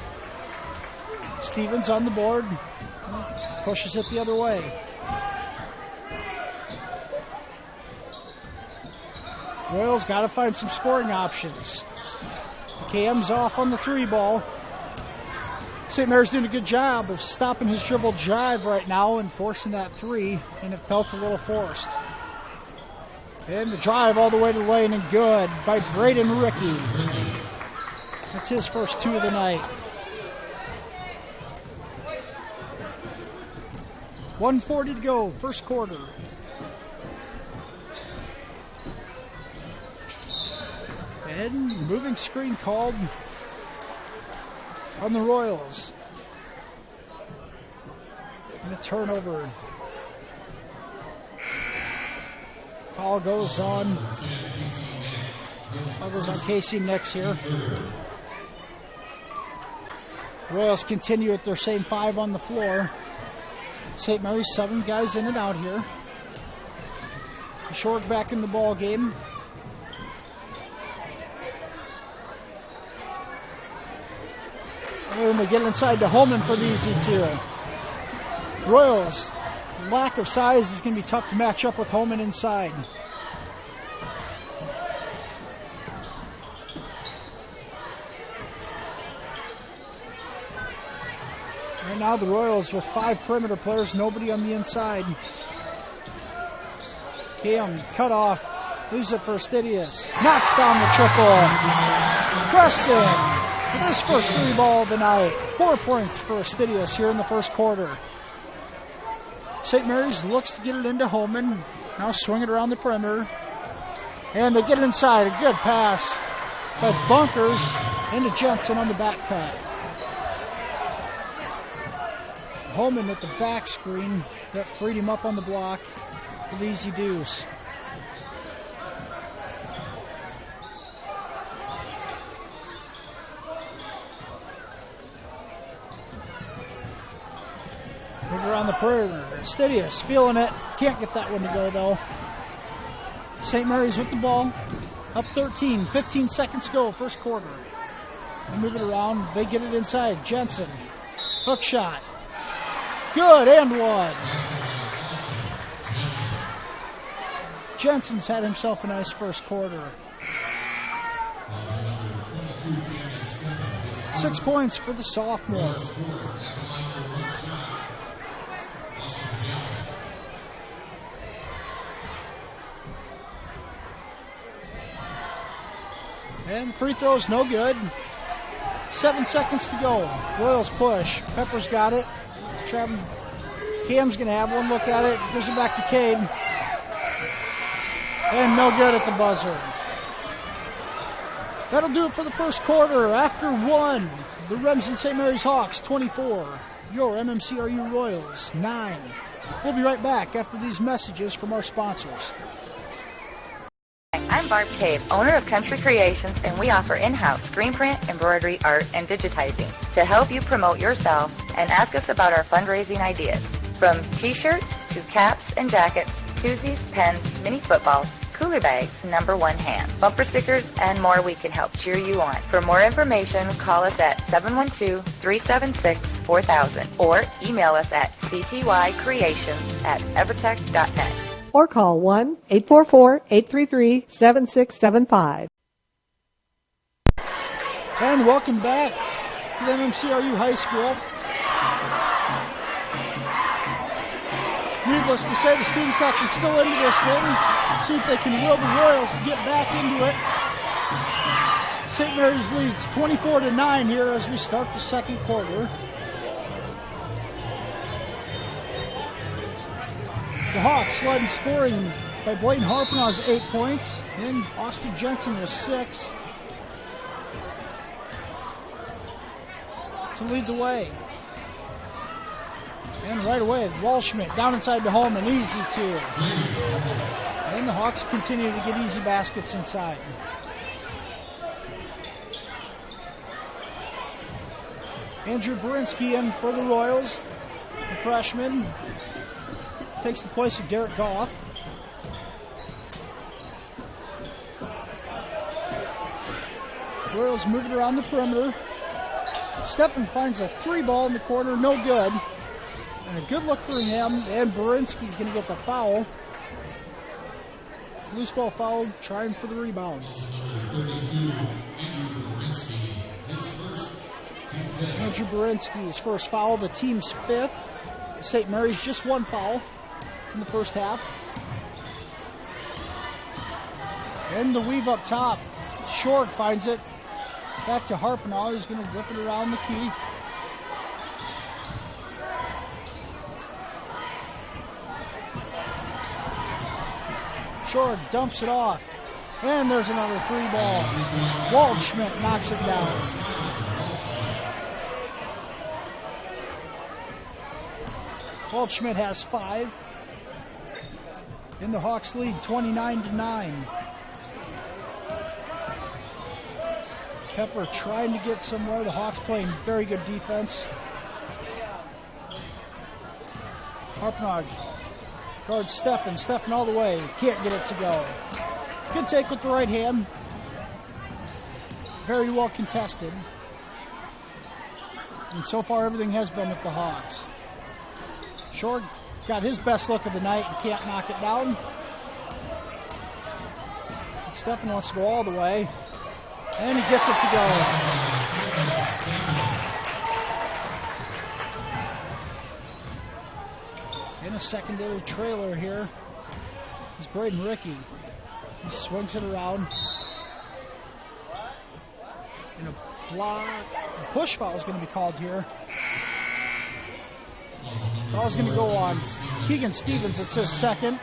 Stevens on the board. Pushes it the other way. Royals got to find some scoring options. Cam's off on the 3-ball. St. Mary's doing a good job of stopping his dribble drive right now and forcing that 3, and it felt a little forced. And the drive all the way to the lane and good by Braden Rickey. That's his first 2 of the night. 1:40 to go, first quarter. And moving screen called on the Royals. And a turnover. Foul goes on Casey Nix here. Royals continue with their same 5 on the floor. St. Mary's 7 guys in and out here. Short back in the ball game. And they get inside to Holman for the easy 2. Royals, lack of size is going to be tough to match up with Holman inside. Right now the Royals with 5 perimeter players, nobody on the inside. Cam cut off, loses it for Stidius. Knocks down the triple. Preston, his first 3 ball of the night. 4 points for Stidius here in the first quarter. St. Mary's looks to get it into Holman. Now swing it around the perimeter. And they get it inside. A good pass by Bunkers into Jensen on the back cut. Holman at the back screen that freed him up on the block with easy deuce. Move around the perimeter. Stidius feeling it. Can't get that one to go though. St. Mary's with the ball. Up 13. 15 seconds to go. First quarter. They move it around. They get it inside. Jensen. Hook shot. Good, and 1. Jensen's had himself a nice first quarter. 6 points for the sophomore. And free throw's no good. 7 seconds to go. Royals push. Pepper's got it. Cam's going to have one look at it. Gives it back to Cade. And no good at the buzzer. That'll do it for the first quarter. After 1, the Remsen St. Mary's Hawks 24. Your MMCRU Royals 9. We'll be right back after these messages from our sponsors. I'm Barb Cave, owner of Country Creations, and we offer in-house screen print, embroidery, art, and digitizing to help you promote yourself and ask us about our fundraising ideas. From t-shirts to caps and jackets, koozies, pens, mini footballs, cooler bags, number 1 hand, bumper stickers, and more, we can help cheer you on. For more information, call us at 712-376-4000 or email us at ctycreations@evertech.net. Or call 1-844-833-7675. And welcome back to the MMCRU High School. Needless to say, the student section's still into this thing. See if they can will the Royals to get back into it. St. Mary's leads 24-9 here as we start the second quarter. The Hawks led in scoring by Blaine Harpenaw's 8 points, and Austin Jensen was 6 to lead the way. And right away, Walschmidt down inside to Holman, easy 2. And the Hawks continue to get easy baskets inside. Andrew Berinsky in for the Royals, the freshman. Takes the place of Garrett Goff. Royals moving around the perimeter. Steffen finds a 3 ball in the corner, no good. And a good look for him, and Berinsky's going to get the foul. Loose ball foul, trying for the rebound. Andrew Berinsky's first foul, the team's 5th. St. Mary's just 1 foul in the first half. And the weave up top. Short finds it. Back to Harpenaw. He's going to whip it around the key. Short dumps it off. And there's another 3 ball. Waldschmidt knocks it down. Waldschmidt has 5. And the Hawks lead 29-9. Pepper trying to get somewhere. The Hawks playing very good defense. Harpnog guards Steffen. Steffen all the way. Can't get it to go. Good take with the right hand. Very well contested. And so far everything has been with the Hawks. Short got his best look of the night and can't knock it down. And Steffen wants to go all the way. And he gets it to go. In a secondary trailer here is Braden Rickey. He swings it around. And a block. A push foul is going to be called here. Foul's going to go on Keegan Stevens. It's his second.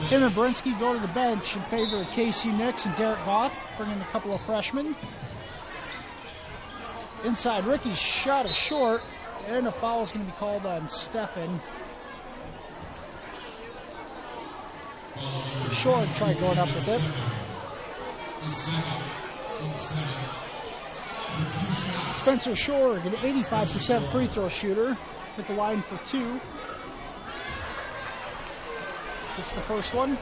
Him and Brinsky go to the bench in favor of Casey Nix and Derek Goff, bringing a couple of freshmen. Inside, Ricky's shot is short, and a foul is going to be called on Steffen. Short tried going up with it. Spencer Shore, an 85% free throw shooter, at the line for two. It's the first one.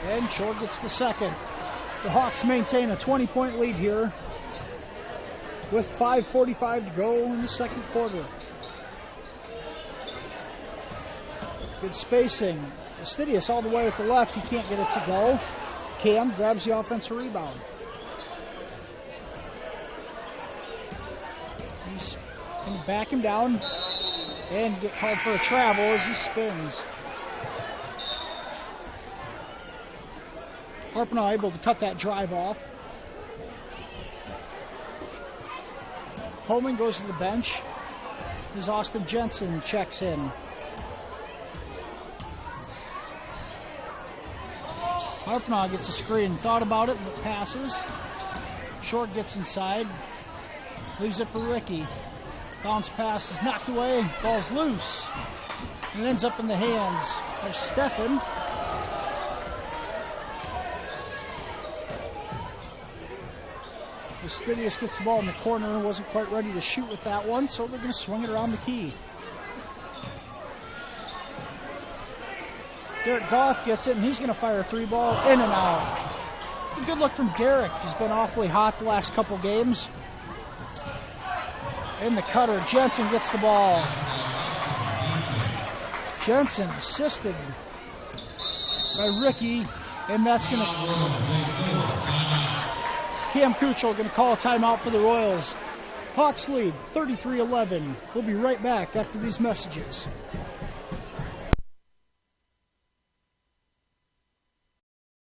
And Shore gets the second. The Hawks maintain a 20-point lead here with 5:45 to go in the second quarter. Good spacing. Astidius all the way with the left. He can't get it to go. Cam grabs the offensive rebound. He's going to back him down and get called for a travel as he spins. Harpenow able to cut that drive off. Holman goes to the bench as Austin Jensen checks in. Harpenow gets a screen, thought about it, but passes. Short gets inside, leaves it for Ricky. Bounce pass is knocked away, ball's loose, and it ends up in the hands of Steffen. Astidius gets the ball in the corner, wasn't quite ready to shoot with that one, so they're going to swing it around the key. Derek Goff gets it, and he's going to fire a three ball in and out. A good look from Derek. He's been awfully hot the last couple games. In the cutter, Jensen gets the ball. Jensen assisted by Ricky, and that's going to... Cam Kuchel going to call a timeout for the Royals. Hawks lead 33-11. We'll be right back after these messages.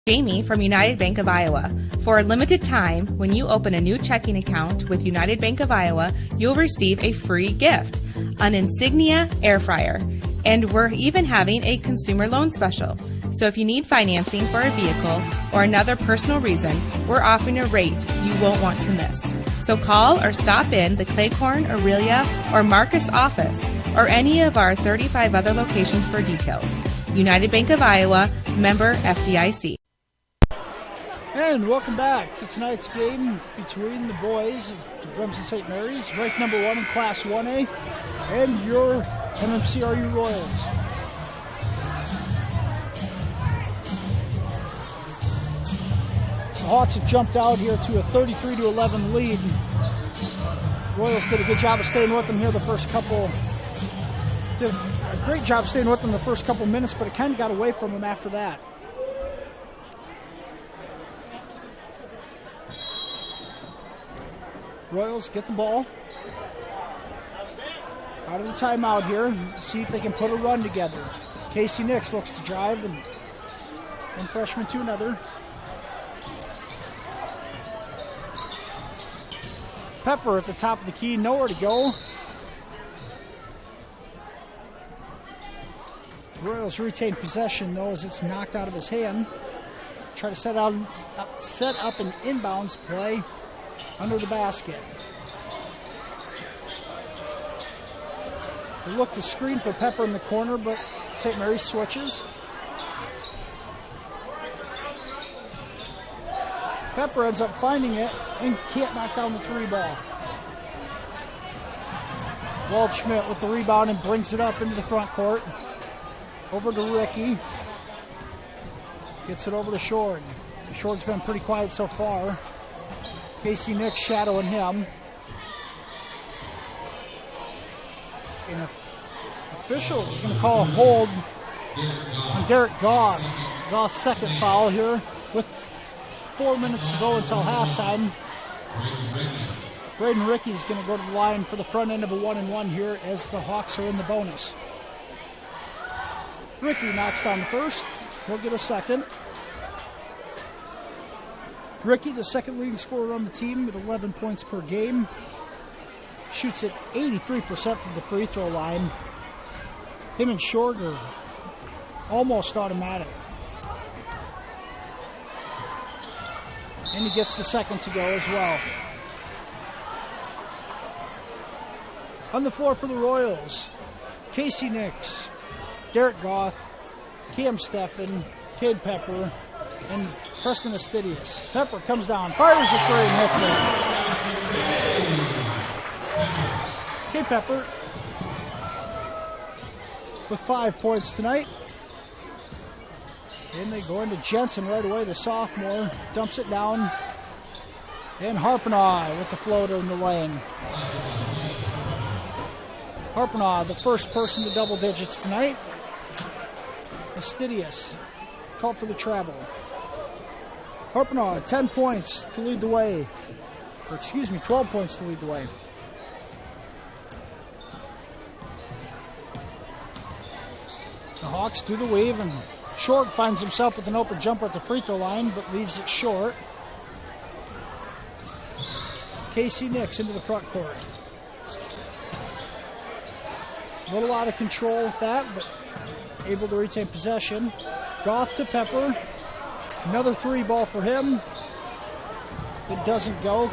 Jamie from United Bank of Iowa. For a limited time, when you open a new checking account with United Bank of Iowa, you'll receive a free gift, an Insignia air fryer. And we're even having a consumer loan special. So if you need financing for a vehicle or another personal reason, we're offering a rate you won't want to miss. So call or stop in the Claycorn, Aurelia, or Marcus office or any of our 35 other locations for details. United Bank of Iowa, member FDIC. And welcome back to tonight's game between the boys of Remsen St. Mary's, ranked number 1 in Class 1A, and your MMCRU Royals. The Hawks have jumped out here to a 33-11 lead. Royals did a good job of staying with them here the first couple. Did a great job staying with them the first couple minutes, but it kind of got away from them after that. Royals get the ball out of the timeout here. See if they can put a run together. Casey Nix looks to drive, and one freshman to another. Pepper at the top of the key, nowhere to go. Royals retain possession though as it's knocked out of his hand. Try to set up an inbounds play. under the basket. They look to screen for Pepper in the corner, but St. Mary's switches. Pepper ends up finding it and can't knock down the three ball. Waldschmidt with the rebound and brings it up into the front court. Over to Ricky. Gets it over to Short. Short's been pretty quiet so far. Casey Nix shadowing him. And official is going to call a hold on Derek Goff. Goff's second foul here with 4 minutes to go until halftime. Braden Ricky's going to go to the line for the front end of a 1-and-1 here as the Hawks are in the bonus. Ricky knocks down the first. He'll get a second. Ricky, the second leading scorer on the team with 11 points per game. Shoots at 83% from the free throw line. Him and Short are almost automatic. And he gets the second to go as well. On the floor for the Royals, Casey Nix, Derek Goff, Cam Steffen, Cade Pepper, and Preston Astidius. Pepper comes down, fires a three, and hits it. Cade Pepper with 5 points tonight. And they go into Jensen right away, the sophomore. Dumps it down. And Harpenaugh with the floater in the lane. Harpenaugh, the first person to double digits tonight. Astidius called for the travel. Harpenaugh, 10 points to lead the way. Or 12 points to lead the way. The Hawks do the weave, and Short finds himself with an open jumper at the free throw line, but leaves it short. Casey Nix into the front court. A little out of control with that, but able to retain possession. Goff to Pepper. Another three ball for him. It doesn't go.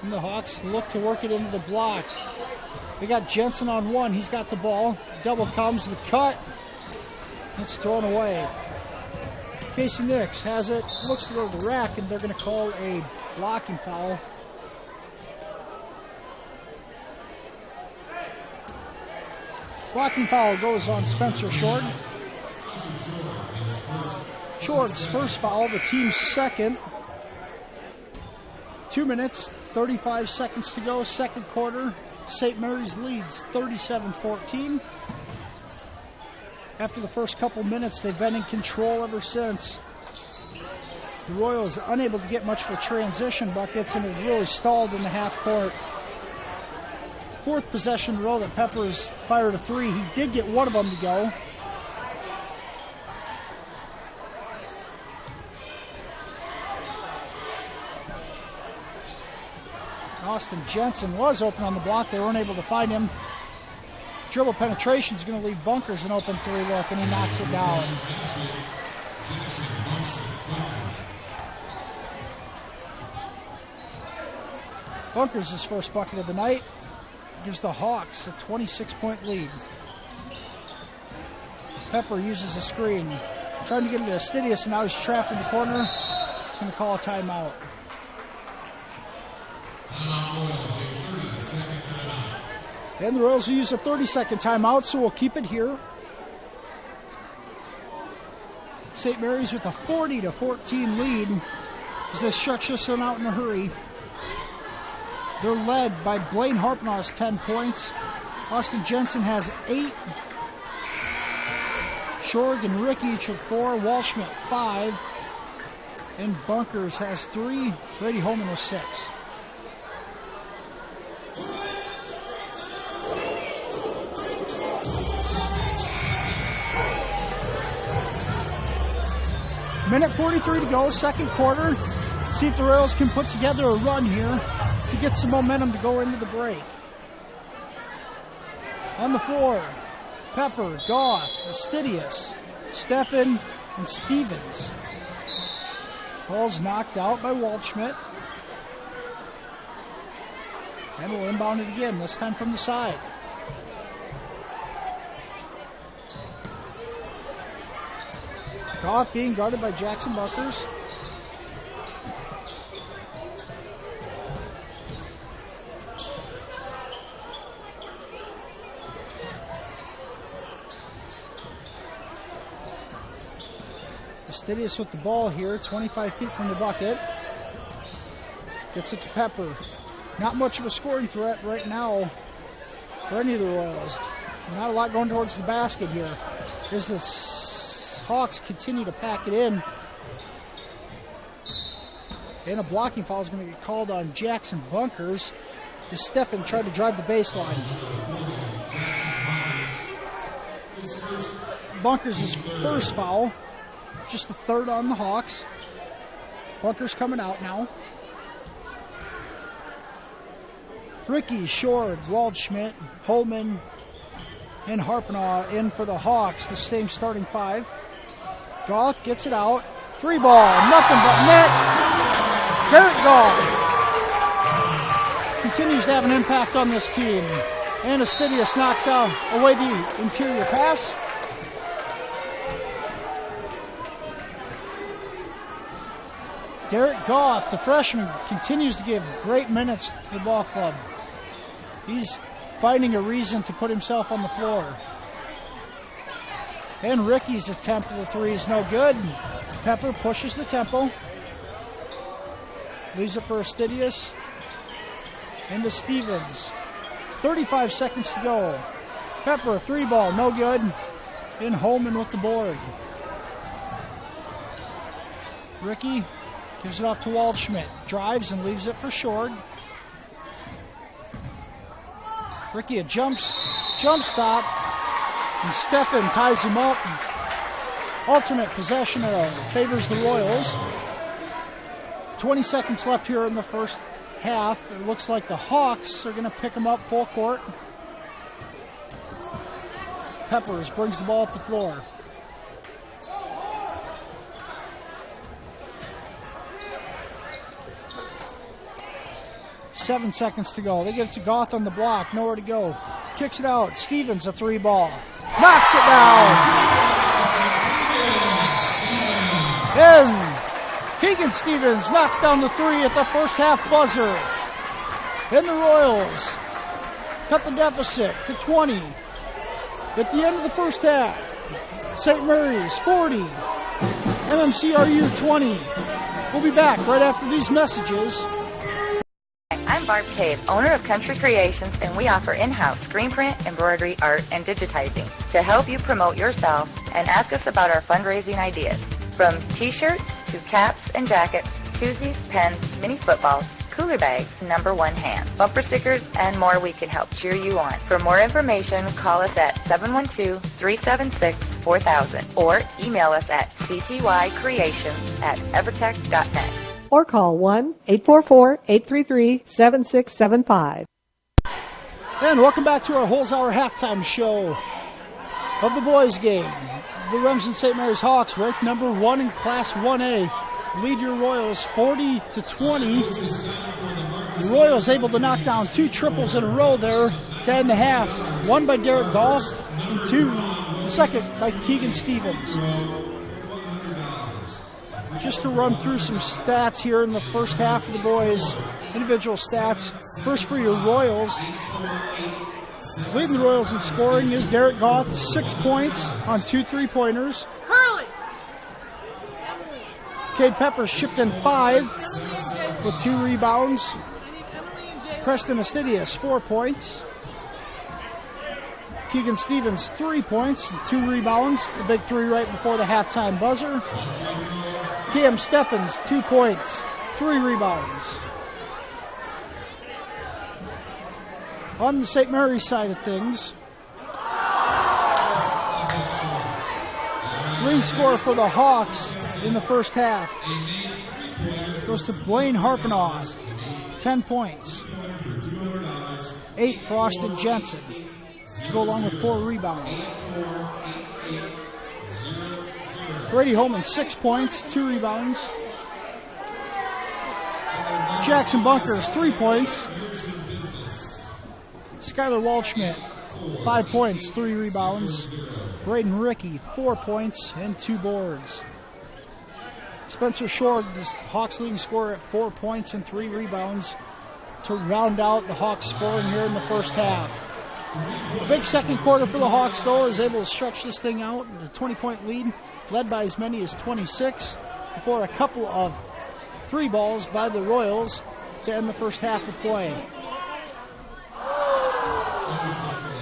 And the Hawks look to work it into the block. They got Jensen on one. He's got the ball. Double comes, the cut. It's thrown away. Casey Nix has it. Looks to go to the rack, and they're going to call a blocking foul. Blocking foul goes on Spencer Short. Short's first foul, the team's second. 2 minutes, 35 seconds to go, second quarter. St. Mary's leads 37-14. After the first couple minutes, they've been in control ever since. The Royals unable to get much for transition buckets and have really stalled in the half court. Fourth possession in a row that Pepper's fired a three. He did get one of them to go. Austin Jensen was open on the block. They weren't able to find him. Dribble penetration is going to leave Bunkers an open three look, and he knocks it down. Bunkers' his first bucket of the night. Gives the Hawks a 26-point lead. Pepper uses a screen. Trying to get it to Astidius, and now he's trapped in the corner. He's going to call a timeout. And the Royals will use a 30-second timeout, so we'll keep it here. St. Mary's with a 40-14 lead as they stretch this one out in a hurry. They're led by Blaine Harpenaugh's 10 points. Austin Jensen has 8. Shorg and Ricky each with 4. Walschmidt 5. And Bunkers has 3. Brady Holman with 6. Minute 43 to go, second quarter. See if the Royals can put together a run here to get some momentum to go into the break. On the floor, Pepper, Goff, Astidius, Steffen, and Stevens. Ball's knocked out by Waldschmidt. And we'll inbound it again, this time from the side. Goff being guarded by Jackson Buckers. Fastidious with the ball here, 25 feet from the bucket. Gets it to Pepper. Not much of a scoring threat right now for any of the Royals. Not a lot going towards the basket here. As the Hawks continue to pack it in. And a blocking foul is going to get called on Jackson Bunkers as Steffen tried to drive the baseline. Bunkers' first foul. Just the third on the Hawks. Bunkers coming out now. Ricky, Short, Waldschmidt, Holman, and Harpenaugh in for the Hawks, the same starting five. Goff gets it out. 3-ball, nothing but net. Derek Goff continues to have an impact on this team. And Astidius knocks out away the interior pass. Derek Goff, the freshman, continues to give great minutes to the ball club. He's finding a reason to put himself on the floor. And Ricky's attempt at the three is no good. Pepper pushes the tempo. Leaves it for Astidius. Into Stevens. 35 seconds to go. Pepper, 3-ball, no good. And Holman with the board. Ricky gives it off to Waldschmidt. Drives and leaves it for Short. Ricky a jump stop. And Steffen ties him up. Alternate possession favors the Royals. 20 seconds left here in the first half. It looks like the Hawks are going to pick him up full court. Peppers brings the ball up the floor. Seven seconds to go. They get it to Goff on the block. Nowhere to go. Kicks it out. Stevens, a 3-ball. Knocks it down. And Keegan Stevens knocks down the 3 at the first half buzzer. And the Royals cut the deficit to 20 at the end of the first half. St. Mary's 40, MMCRU 20. We'll be back right after these messages. I'm Barb Cave, owner of Country Creations, and we offer in-house screen print, embroidery, art, and digitizing to help you promote yourself and ask us about our fundraising ideas. From t-shirts to caps and jackets, koozies, pens, mini footballs, cooler bags, #1 hand, bumper stickers, and more, we can help cheer you on. For more information, call us at 712-376-4000 or email us at ctycreations@evertech.net. Or call 1-844-833-7675. And welcome back to our Holes Hour halftime show of the boys game. The Remsen St. Mary's Hawks, ranked #1 in Class 1A, lead your Royals 40-20. The Royals able to knock down 2 triples in a row there to end the half. One by Derek Goff and the second by Keegan Stevens. Just to run through some stats here in the first half of the boys' individual stats. First for your Royals. Leading the Royals in scoring is Derek Goff, 6 points on 2 3-pointers. Cade Pepper shipped in 5 with 2 rebounds. Preston Astidius, 4 points. Keegan Stevens, 3 points and 2 rebounds. The big 3 right before the halftime buzzer. Cam Steffens, 2 points, 3 rebounds. On the St. Mary's side of things, leading scorer for the Hawks in the first half goes to Blaine Harpenaugh, 10 points. 8 for Austin Jensen to go along with 4 rebounds. Brady Holman, 6 points, 2 rebounds. Jackson Bunkers, 3 points. Skylar Waldschmidt, 5 points, 3 rebounds. Braden Rickey, 4 points and 2 boards. Spencer Short, the Hawks leading scorer, at 4 points and 3 rebounds to round out the Hawks scoring here in the first half. A big second quarter for the Hawks, though, is able to stretch this thing out. A 20-point lead, led by as many as 26, before a couple of 3 balls by the Royals to end the first half of play.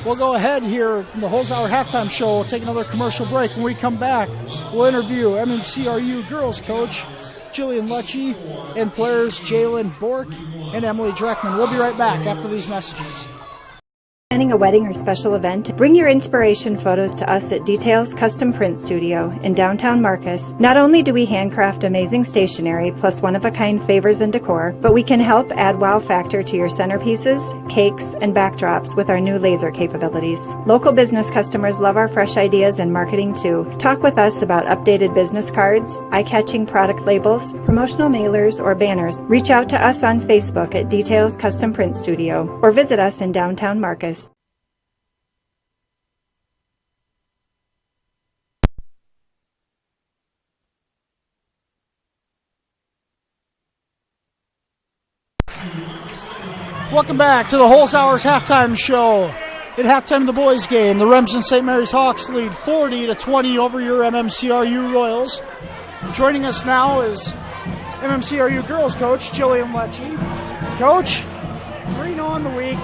We'll go ahead here in the Holzhauer halftime show. We'll take another commercial break. When we come back, we'll interview MMCRU girls coach Jillian Lecce and players Jalen Bork and Emily Dreckman. We'll be right back after these messages. Planning a wedding or special event? Bring your inspiration photos to us at Details Custom Print Studio in downtown Marcus. Not only do we handcraft amazing stationery plus one-of-a-kind favors and decor, but we can help add wow factor to your centerpieces, cakes, and backdrops with our new laser capabilities. Local business customers love our fresh ideas and marketing too. Talk with us about updated business cards, eye-catching product labels, promotional mailers, or banners. Reach out to us on Facebook at Details Custom Print Studio or visit us in downtown Marcus. Welcome back to the Holzhauer's halftime show. At halftime of the boys' game, the Remsen St. Mary's Hawks lead 40-20 over your MMCRU Royals. Joining us now is MMCRU girls coach Jillian Lecce. Coach, 3-0 in the week.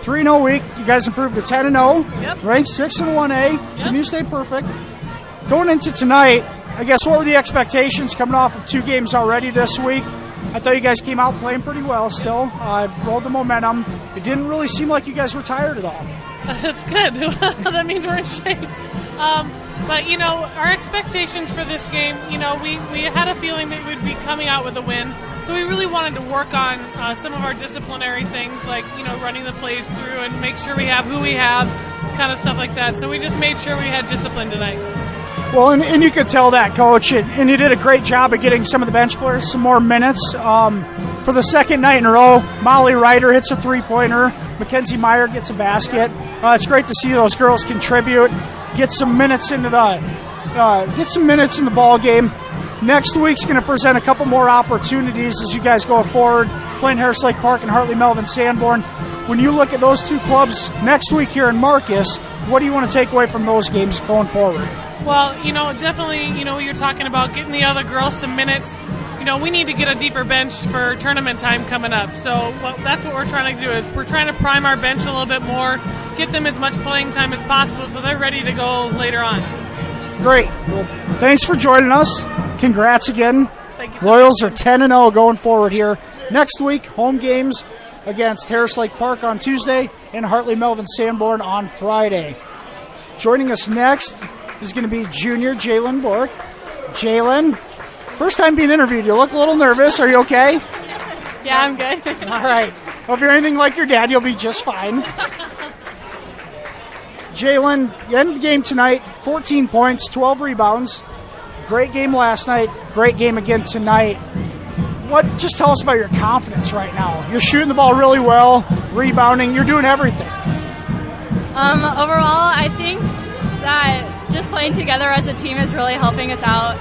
3-0 week. You guys improved to 10-0. Yep. Ranked 6 in 1A. Yep. You stayed perfect. Going into tonight, I guess what were the expectations coming off of 2 games already this week? I thought you guys came out playing pretty well still. Rolled the momentum. It didn't really seem like you guys were tired at all. That's good. That means we're in shape. But, you know, our expectations for this game, you know, we had a feeling that we'd be coming out with a win. So we really wanted to work on some of our disciplinary things, like, you know, running the plays through and make sure we have who we have, kind of stuff like that. So we just made sure we had discipline tonight. Well, and you could tell that, Coach, and you did a great job of getting some of the bench players some more minutes. For the second night in a row, Molly Ryder hits a 3-pointer. Mackenzie Meyer gets a basket. It's great to see those girls contribute, get some minutes into the ball game. Next week's going to present a couple more opportunities as you guys go forward, playing Harris Lake Park and Hartley Melvin Sanborn. When you look at those 2 clubs next week here in Marcus, what do you want to take away from those games going forward? Well, you know, definitely, you know, you're talking about getting the other girls some minutes. You know, we need to get a deeper bench for tournament time coming up. So that's what we're trying to do, is we're trying to prime our bench a little bit more, get them as much playing time as possible so they're ready to go later on. Great. Well, thanks for joining us. Congrats again. Thank you so Royals are 10-0 going forward here. Next week, home games against Harris Lake Park on Tuesday and Hartley Melvin Sanborn on Friday. Joining us next is going to be junior Jalen Bork. Jalen, first time being interviewed. You look a little nervous. Are you okay? Yeah, I'm good. All right. Well, if you're anything like your dad, you'll be just fine. Jalen, you ended the game tonight, 14 points, 12 rebounds. Great game last night. Great game again tonight. Just tell us about your confidence right now. You're shooting the ball really well, rebounding. You're doing everything. Overall, I think that just playing together as a team is really helping us out,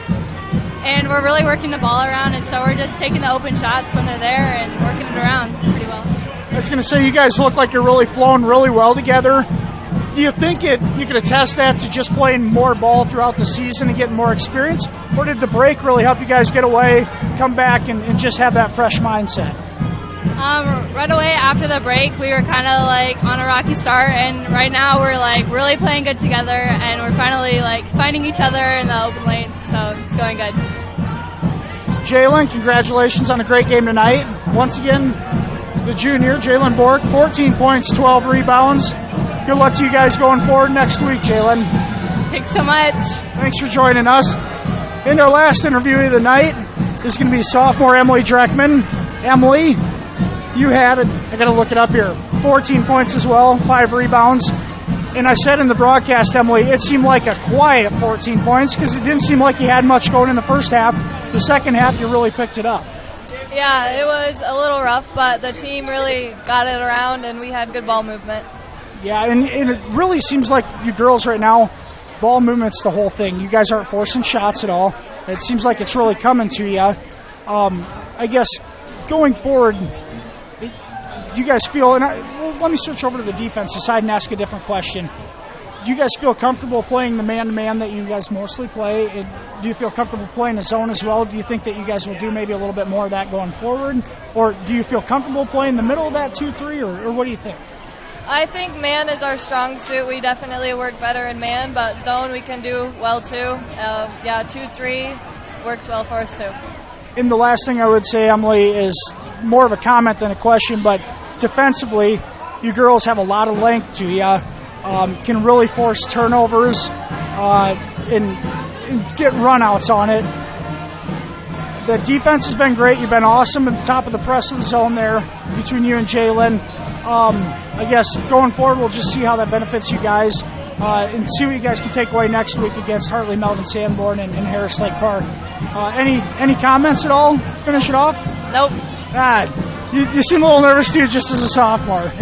and we're really working the ball around, and so we're just taking the open shots when they're there and working it around pretty well. I was going to say, you guys look like you're really flowing really well together. Do you think you could attest that to just playing more ball throughout the season and getting more experience, or did the break really help you guys get away, come back, and just have that fresh mindset? Right away after the break, we were kind of like on a rocky start, and right now we're like really playing good together, and we're finally like finding each other in the open lanes, so it's going good. Jalen, congratulations on a great game tonight. Once again, the junior, Jalen Bork, 14 points, 12 rebounds. Good luck to you guys going forward next week, Jalen. Thanks so much. Thanks for joining us. And our last interview of the night is going to be sophomore Emily Dreckman. Emily, you had, I got to look it up here, 14 points as well, 5 rebounds. And I said in the broadcast, Emily, it seemed like a quiet 14 points because it didn't seem like you had much going in the first half. The second half, you really picked it up. Yeah, it was a little rough, but the team really got it around, and we had good ball movement. Yeah, and it really seems like you girls right now, ball movement's the whole thing. You guys aren't forcing shots at all. It seems like it's really coming to you. I guess going forward, you guys feel, and well, let me switch over to the defensive side and ask a different question. Do you guys feel comfortable playing the man-to-man that you guys mostly play? And do you feel comfortable playing the zone as well? Do you think that you guys will do maybe a little bit more of that going forward? Or do you feel comfortable playing the middle of that 2-3, or what do you think? I think man is our strong suit. We definitely work better in man, but zone we can do well too. 2-3 works well for us too. And the last thing I would say, Emily, is more of a comment than a question, but defensively, you girls have a lot of length to you. Can really force turnovers and get runouts on it. The defense has been great. You've been awesome at the top of the press of the zone there between you and Jalen. I guess going forward, we'll just see how that benefits you guys and see what you guys can take away next week against Hartley, Melvin, Sanborn, and Harris Lake Park. Any comments at all? Finish it off? Nope. You seem a little nervous, too, just as a sophomore.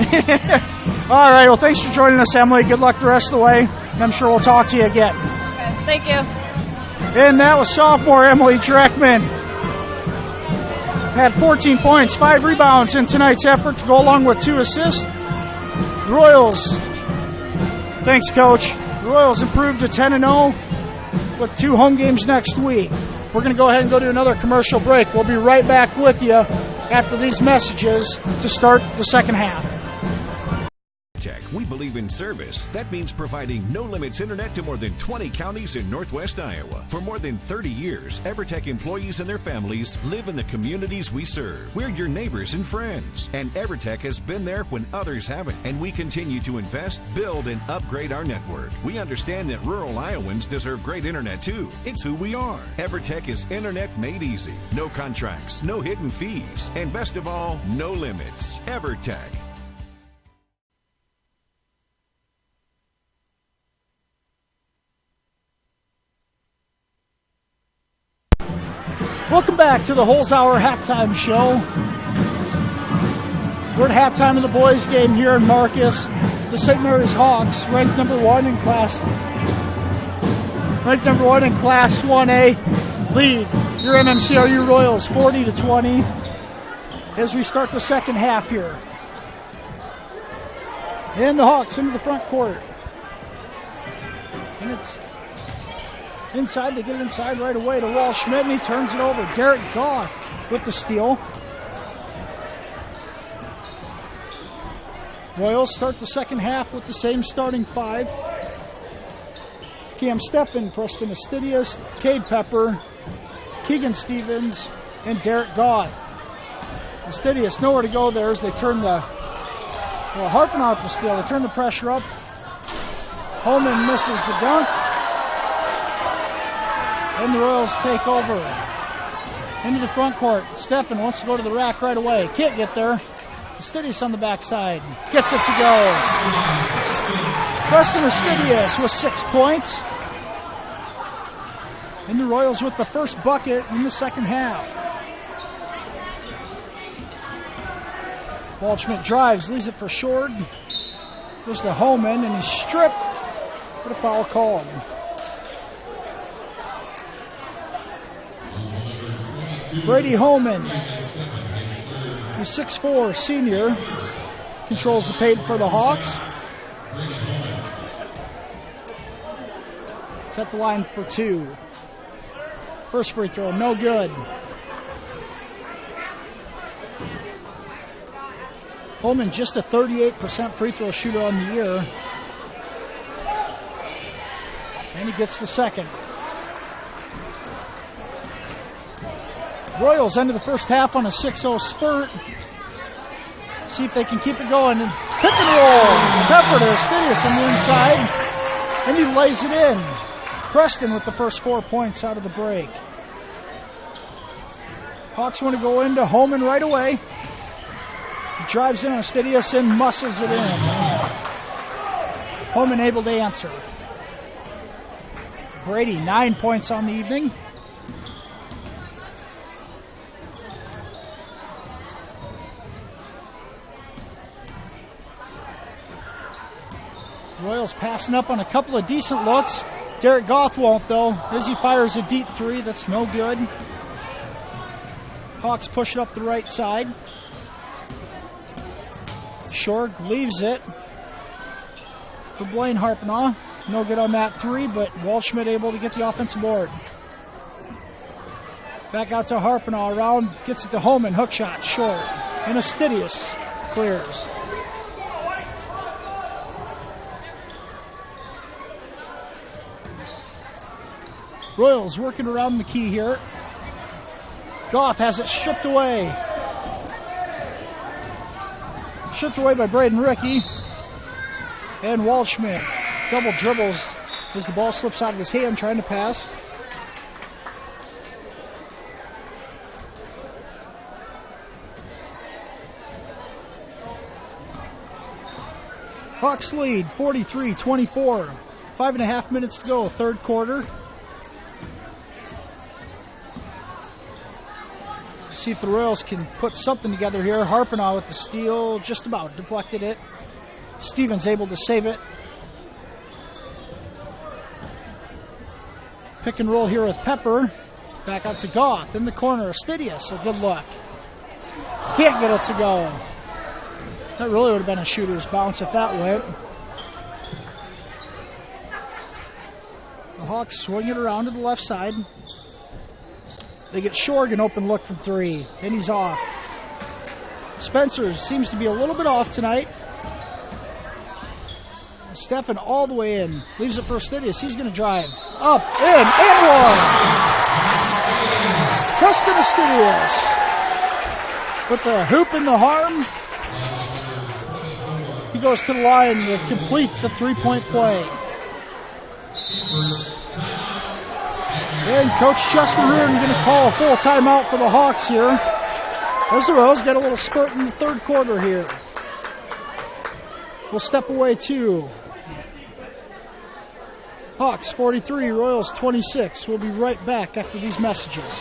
All right, well, thanks for joining us, Emily. Good luck the rest of the way, and I'm sure we'll talk to you again. Okay, thank you. And that was sophomore Emily Dreckman. Had 14 points, 5 rebounds in tonight's effort to go along with 2 assists. The Royals, thanks, Coach. The Royals improved to 10-0 with 2 home games next week. We're going to go ahead and go to another commercial break. We'll be right back with you after these messages to start the second half. We believe in service. That means providing no-limits internet to more than 20 counties in Northwest Iowa. For more than 30 years, EverTech employees and their families live in the communities we serve. We're your neighbors and friends. And EverTech has been there when others haven't. And we continue to invest, build, and upgrade our network. We understand that rural Iowans deserve great internet too. It's who we are. EverTech is internet made easy. No contracts, no hidden fees, and best of all, no limits. EverTech. Welcome back to the Holes Hour halftime show. We're at halftime of the boys' game here in Marcus. The St. Mary's Hawks, ranked number 1 in Class 1A, lead your MMCRU Royals 40-20 as we start the second half here. And the Hawks into the front court. And it's inside, they get it inside right away to Wall Schmidt, and he turns it over. Garrett Goff with the steal. Royals start the second half with the same starting 5. Cam Steffen, Preston Astidius, Cade Pepper, Keegan Stevens, and Derek Goff. Astidius nowhere to go there as they turn harping out the steal. They turn the pressure up. Holman misses the dunk. And the Royals take over. Into the front court. Steffen wants to go to the rack right away. Can't get there. Astidius on the backside. Gets it to go. Preston Astidius with 6 points. And the Royals with the first bucket in the second half. Waldschmidt drives, leaves it for Short. Goes to Holman, and he's stripped with a foul called. Brady Holman, the 6'4" senior, controls the paint for the Hawks. Set the line for 2. First free throw, no good. Holman just a 38% free throw shooter on the year. And he gets the second. Royals end of the first half on a 6-0 spurt. See if they can keep it going. And pick and roll. Pepper to Astidius on the inside. And he lays it in. Preston with the first 4 points out of the break. Hawks want to go into Holman right away. He drives in on Astidius and muscles it in. Home and able to answer. Brady, 9 points on the evening. Royals passing up on a couple of decent looks. Derek Goff won't, though, as he fires a deep three. That's no good. Hawks push it up the right side. Shorg leaves it for Blaine Harpenaugh. No good on that three, but Waldschmidt able to get the offensive board. Back out to Harpenaugh, around, gets it to Holman, hook shot, short. And Astidius clears. Royals working around McKee here. Goff has it stripped away. Stripped away by Braden Rickey. And Waldschmidt double dribbles as the ball slips out of his hand trying to pass. Hawks lead 43-24. 5.5 minutes to go, third quarter. See if the Royals can put something together here. Harpenaugh with the steal, just about deflected it. Stevens able to save it. Pick and roll here with Pepper. Back out to Goff in the corner. Astidius, a good look. Can't get it to go. That really would have been a shooter's bounce if that went. The Hawks swing it around to the left side. They get Shorg an open look from three, and he's off. Spencer seems to be a little bit off tonight. Stefan all the way in. Leaves it for Astidius. He's going to drive. Up, in, and one. Preston Astidius with the hoop and the harm. He goes to the line to complete the three-point play. And Coach Justin Reardon going to call a full timeout for the Hawks here. As the Royals get a little spurt in the third quarter here. We'll step away too. Hawks 43, Royals 26. We'll be right back after these messages.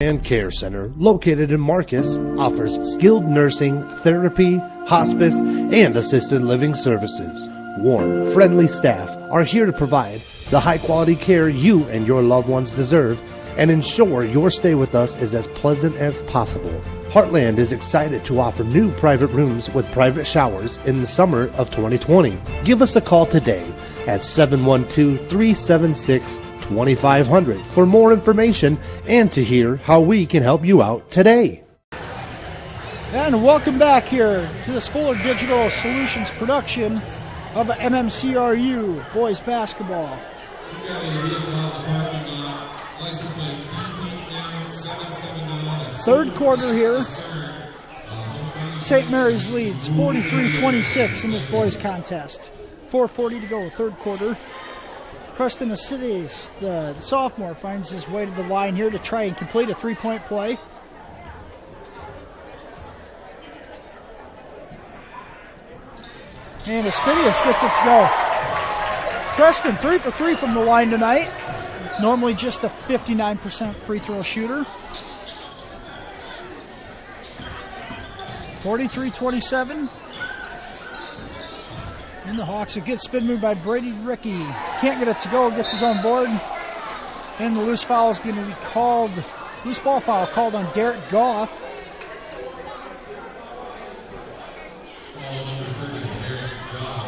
And Care Center, located in Marcus, offers skilled nursing, therapy, hospice, and assisted living services. Warm, friendly staff are here to provide the high-quality care you and your loved ones deserve and ensure your stay with us is as pleasant as possible. Heartland is excited to offer new private rooms with private showers in the summer of 2020. Give us a call today at 712-376-2500 for more information and to hear how we can help you out today. And welcome back here to this Fuller Digital Solutions production of MMCRU Boys Basketball. Third quarter here. St. Mary's leads 43-26 in this boys contest. 4:40 to go, third quarter. Preston Astidius, the sophomore, finds his way to the line here to try and complete a three-point play. And Astidius gets it to go. Preston 3 for 3 from the line tonight. Normally just a 59% free throw shooter. 43-27. And the Hawks, a good spin move by Brady Rickey. Can't get it to go, gets his own board. And the loose foul is going to be called, loose ball foul called on Derek Goff.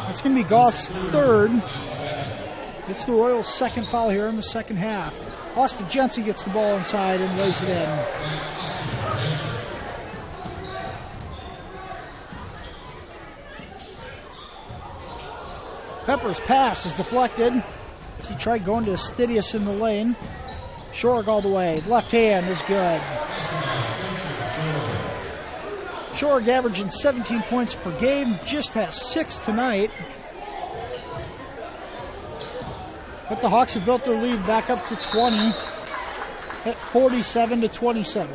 It's going to be Goff's third. It's the Royals' second foul here in the second half. Austin Jensen gets the ball inside and lays it in. Pepper's pass is deflected. He tried going to Astidius in the lane. Shorg all the way. Left hand is good. Shorg averaging 17 points per game. Just has 6 tonight. But the Hawks have built their lead back up to 20 at 47-27.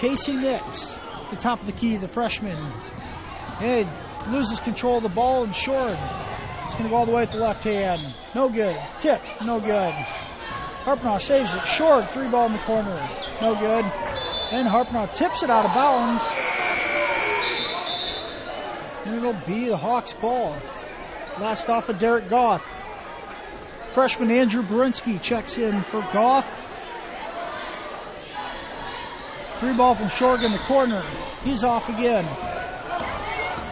Casey Nix. The top of the key, the freshman. Hey, loses control of the ball and short. It's going to go all the way with the left hand. No good. Tip, no good. Harpnaugh saves it. Short, 3 ball in the corner. No good. And Harpnaugh tips it out of bounds. And it'll be the Hawks' ball. Last off of Derek Goff. Freshman Andrew Berinsky checks in for Goff. 3 ball from Shorg in the corner. He's off again.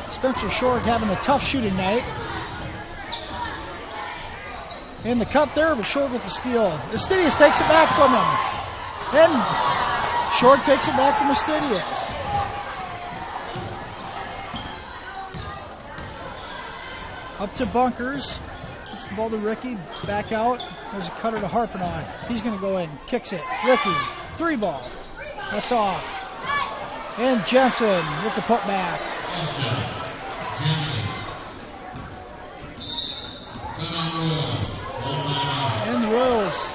Spencer Shorg having a tough shooting night. And the cut there, but Shorg with the steal. Mistidius takes it back from him. And Shorg takes it back to Mistidius. Up to Bunkers. Gets the ball to Ricky. Back out. There's a cutter to Harpnaugh. He's going to go in. Kicks it. Ricky. 3 ball. That's off. And Jensen with the putback. And the Royals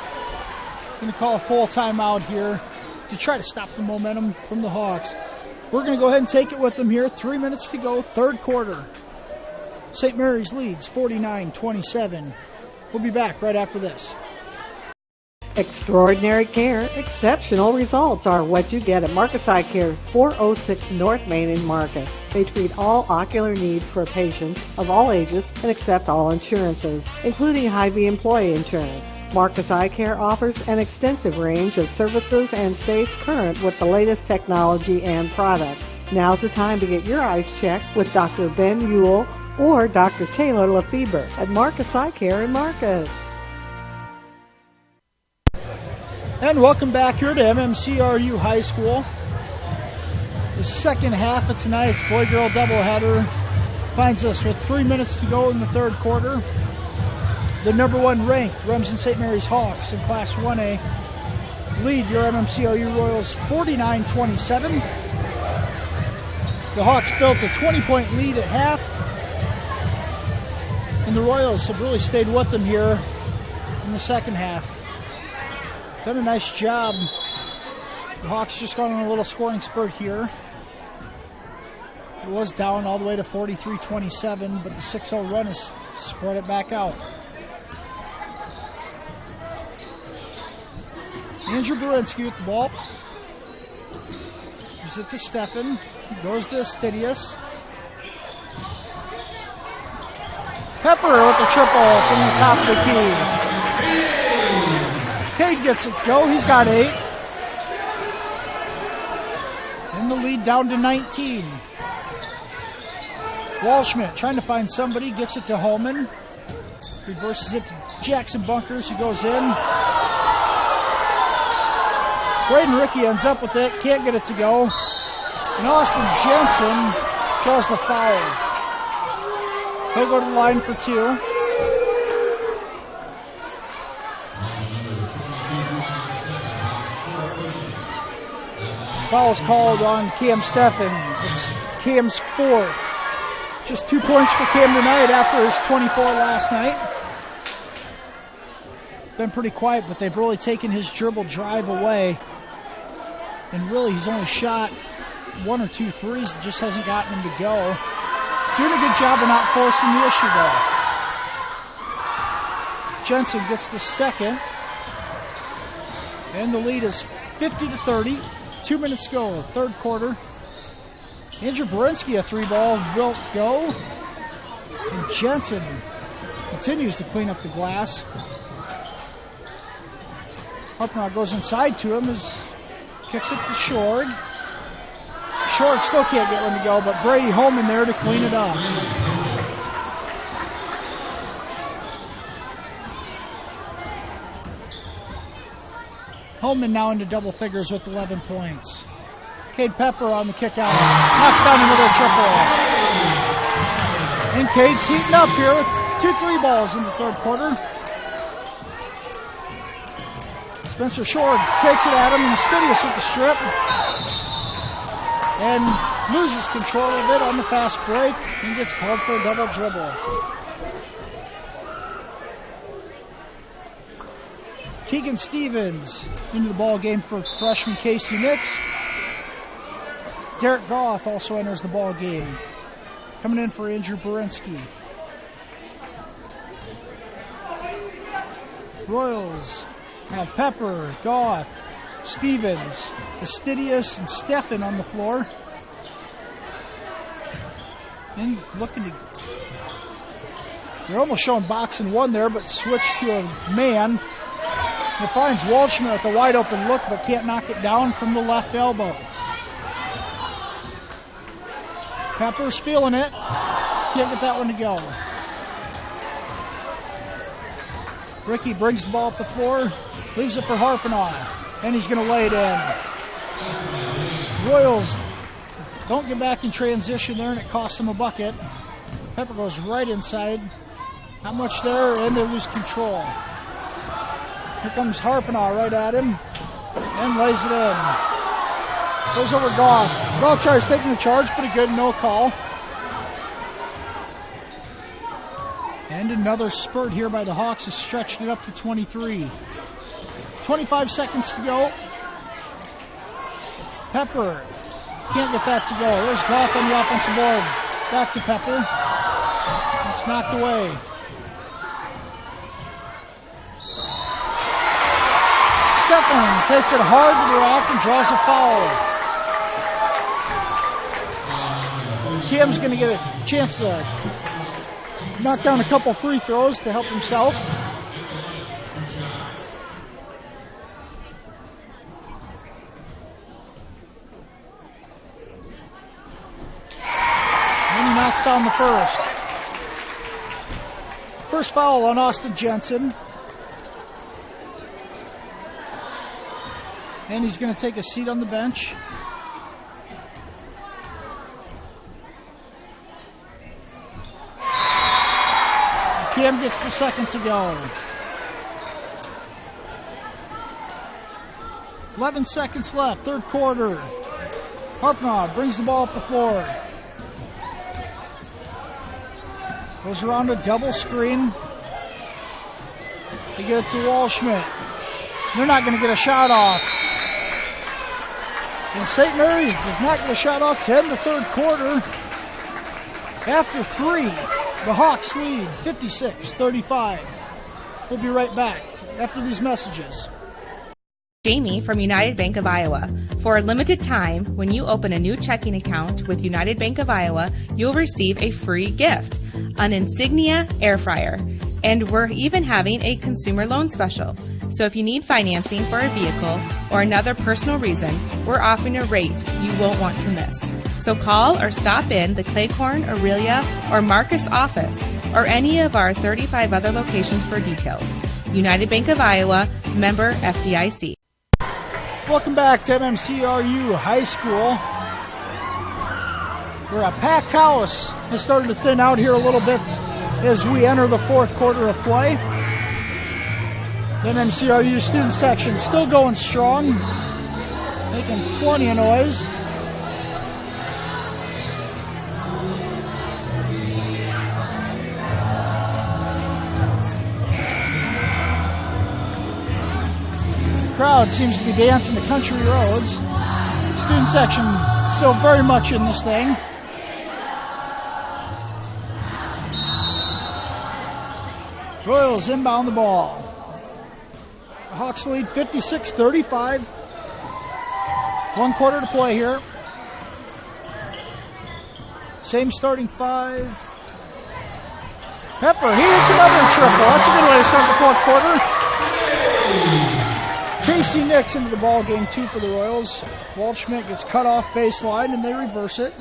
going to call a full timeout here to try to stop the momentum from the Hawks. We're going to go ahead and take it with them here. 3 minutes to go, third quarter. St. Mary's leads 49-27. We'll be back right after this. Extraordinary care, exceptional results are what you get at Marcus Eye Care, 406 North Main in Marcus. They treat all ocular needs for patients of all ages and accept all insurances, including Hy-Vee employee insurance. Marcus Eye Care offers an extensive range of services and stays current with the latest technology and products. Now's the time to get your eyes checked with Dr. Ben Ewell or Dr. Taylor Lefebvre at Marcus Eye Care in Marcus. And welcome back here to MMCRU High School. The second half of tonight's boy-girl doubleheader finds us with 3 minutes to go in the third quarter. The number 1 ranked Remsen St. Mary's Hawks in Class 1A lead your MMCRU Royals 49-27. The Hawks built a 20-point lead at half, and the Royals have really stayed with them here in the second half. Done a nice job. The Hawks just gone on a little scoring spurt here. It was down all the way to 43-27, but the 6-0 run has spread it back out. Andrew Berinsky with the ball. Gives it to Stefan. Goes to Stidius. Pepper with the triple from the top of the key. Cade gets it to go. He's got 8. And the lead down to 19. Walschmidt trying to find somebody. Gets it to Holman. Reverses it to Jackson Bunkers, who goes in. Braden Ricky ends up with it. Can't get it to go. And Austin Jensen draws the foul. He'll go to the line for 2. Foul's called on Cam Steffen. It's Cam's 4th. Just 2 points for Cam tonight after his 24 last night. Been pretty quiet, but they've really taken his dribble drive away. And really, he's only shot 1 or 2 threes. It just hasn't gotten him to go. Doing a good job of not forcing the issue, though. Jensen gets the second. And the lead is 50-30. 2 minutes to go, third quarter. Andrew Berinsky, a 3-ball, will go. And Jensen continues to clean up the glass. Harpnaugh goes inside to him, kicks it to Shorg. Shorg still can't get one to go, but Brady Holman there to clean it up. Holman now into double figures with 11 points. Cade Pepper on the kick out. Knocks down another triple. And Cade's heating up here with 2 3-balls in the third quarter. Spencer Shorg takes it at him, and Stidius with the strip. And loses control of it on the fast break and gets called for a double dribble. Keegan Stevens into the ball game for freshman Casey Nix. Derek Goff also enters the ball game. Coming in for Andrew Berinsky. Royals have Pepper, Goff, Stevens, Fastidious, and Steffen on the floor. And looking to... They're almost showing boxing one there, but switched to a man. It finds Waldschmidt with a wide open look, but can't knock it down from the left elbow. Pepper's feeling it. Can't get that one to go. Ricky brings the ball up the floor, leaves it for Harpanaugh, and he's going to lay it in. Royals don't get back in transition there, and it costs them a bucket. Pepper goes right inside. Not much there, and they lose control. Here comes Harpanaugh right at him, and lays it in. Goes over Goff. Goff tries taking the charge, but a good no call. And another spurt here by the Hawks has stretched it up to 23. 25 seconds to go. Pepper can't get that to go. There's Goff on the offensive board. Back to Pepper. It's knocked away. Steffen takes it hard to the rack and draws a foul. Cam's going to get a chance to knock down a couple free throws to help himself. And he knocks down the first. First foul on Austin Jensen. And he's going to take a seat on the bench. Cam gets the second to go. 11 seconds left, third quarter. Harpanaugh brings the ball up the floor. Goes around a double screen. They get it to Waldschmidt. They're not going to get a shot off. And St. Mary's does not get a shot off to end the third quarter. After three, the Hawks lead 56-35. We'll be right back after these messages. Jamie from United Bank of Iowa. For a limited time, when you open a new checking account with United Bank of Iowa, you'll receive a free gift, an Insignia air fryer. And we're even having a consumer loan special. So if you need financing for a vehicle or another personal reason, we're offering a rate you won't want to miss. So call or stop in the Claycorn, Aurelia, or Marcus office or any of our 35 other locations for details. United Bank of Iowa, member FDIC. Welcome back to MMCRU High School. We're a packed house. Has started to thin out here a little bit as we enter the fourth quarter of play. The MMCRU student section still going strong, making plenty of noise. The crowd seems to be dancing to country roads. Student section still very much in this thing. Royals inbound the ball. The Hawks lead 56-35. 1 quarter to play here. Same starting five. Pepper, he hits another triple. That's a good way to start the fourth quarter. Casey Nix into the ball game too for the Royals. Waldschmidt gets cut off baseline and they reverse it.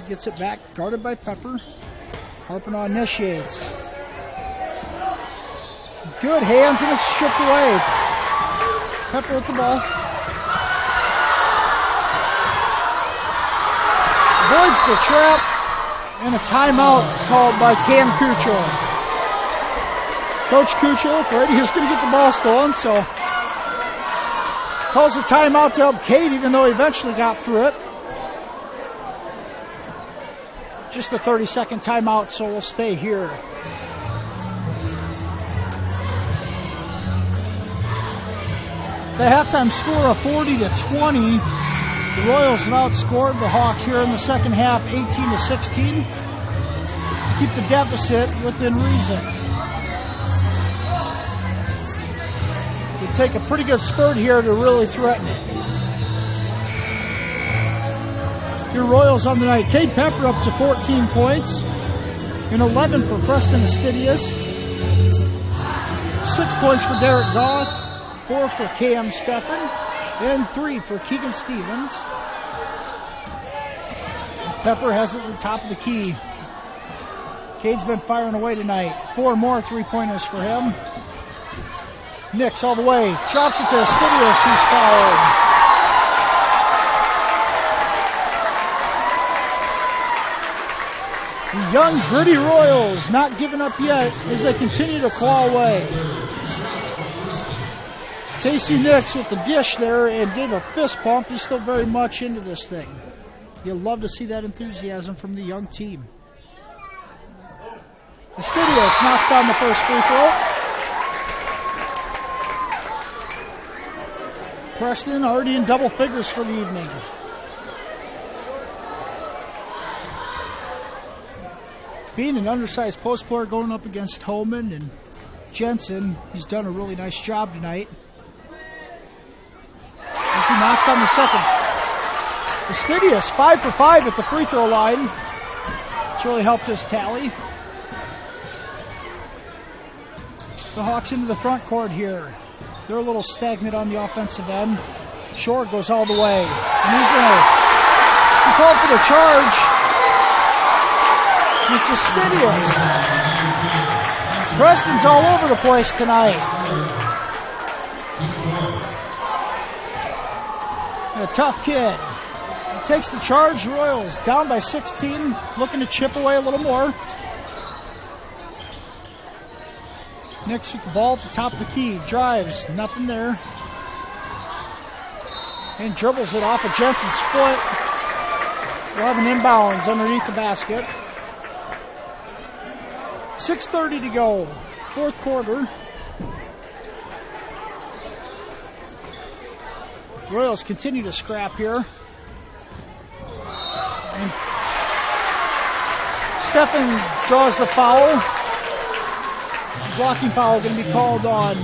He gets it back, guarded by Pepper. Harpanaugh initiates. Good hands and it's stripped away. Pepper with the ball. Avoids the trap and a timeout called by Cam Kuchel. Coach Kuchel afraid he was going to get the ball stolen, so calls a timeout to help Cade, even though he eventually got through it. Just a 30-second timeout, so we'll stay here. The halftime score of 40-20. The Royals have outscored the Hawks here in the second half, 18-16, to keep the deficit within reason. They take a pretty good spurt here to really threaten it. Your Royals on the night. Cade Pepper up to 14 points, and 11 for Preston Astidius. 6 points for Derek Goff, 4 for Cam Steffen, and 3 for Keegan Stevens. Pepper has it at the top of the key. Cade's been firing away tonight. 4 more three-pointers for him. Nix all the way. Drops it to Astidius, who's fouled. The young, gritty Royals not giving up yet as they continue to claw away. Casey Nix with the dish there and gave a fist pump. He's still very much into this thing. You'll love to see that enthusiasm from the young team. Astidius knocks down the first free throw. Preston already in double figures for the evening. Being an undersized post player going up against Holman and Jensen, he's done a really nice job tonight. As he knocks down the second. Astidius, 5 for 5 at the free throw line. It's really helped his tally. The Hawks into the front court here. They're a little stagnant on the offensive end. Shore goes all the way. And he's going to call for the charge. It's Astidius. Preston's all over the place tonight. A tough kid. He takes the charge. Royals down by 16, looking to chip away a little more. Nix with the ball at the top of the key. Drives, nothing there. And dribbles it off of Jensen's foot. We'll have an inbounds underneath the basket. 6:30 to go, fourth quarter. Royals continue to scrap here. And Steffen draws the foul. Blocking foul going to be called on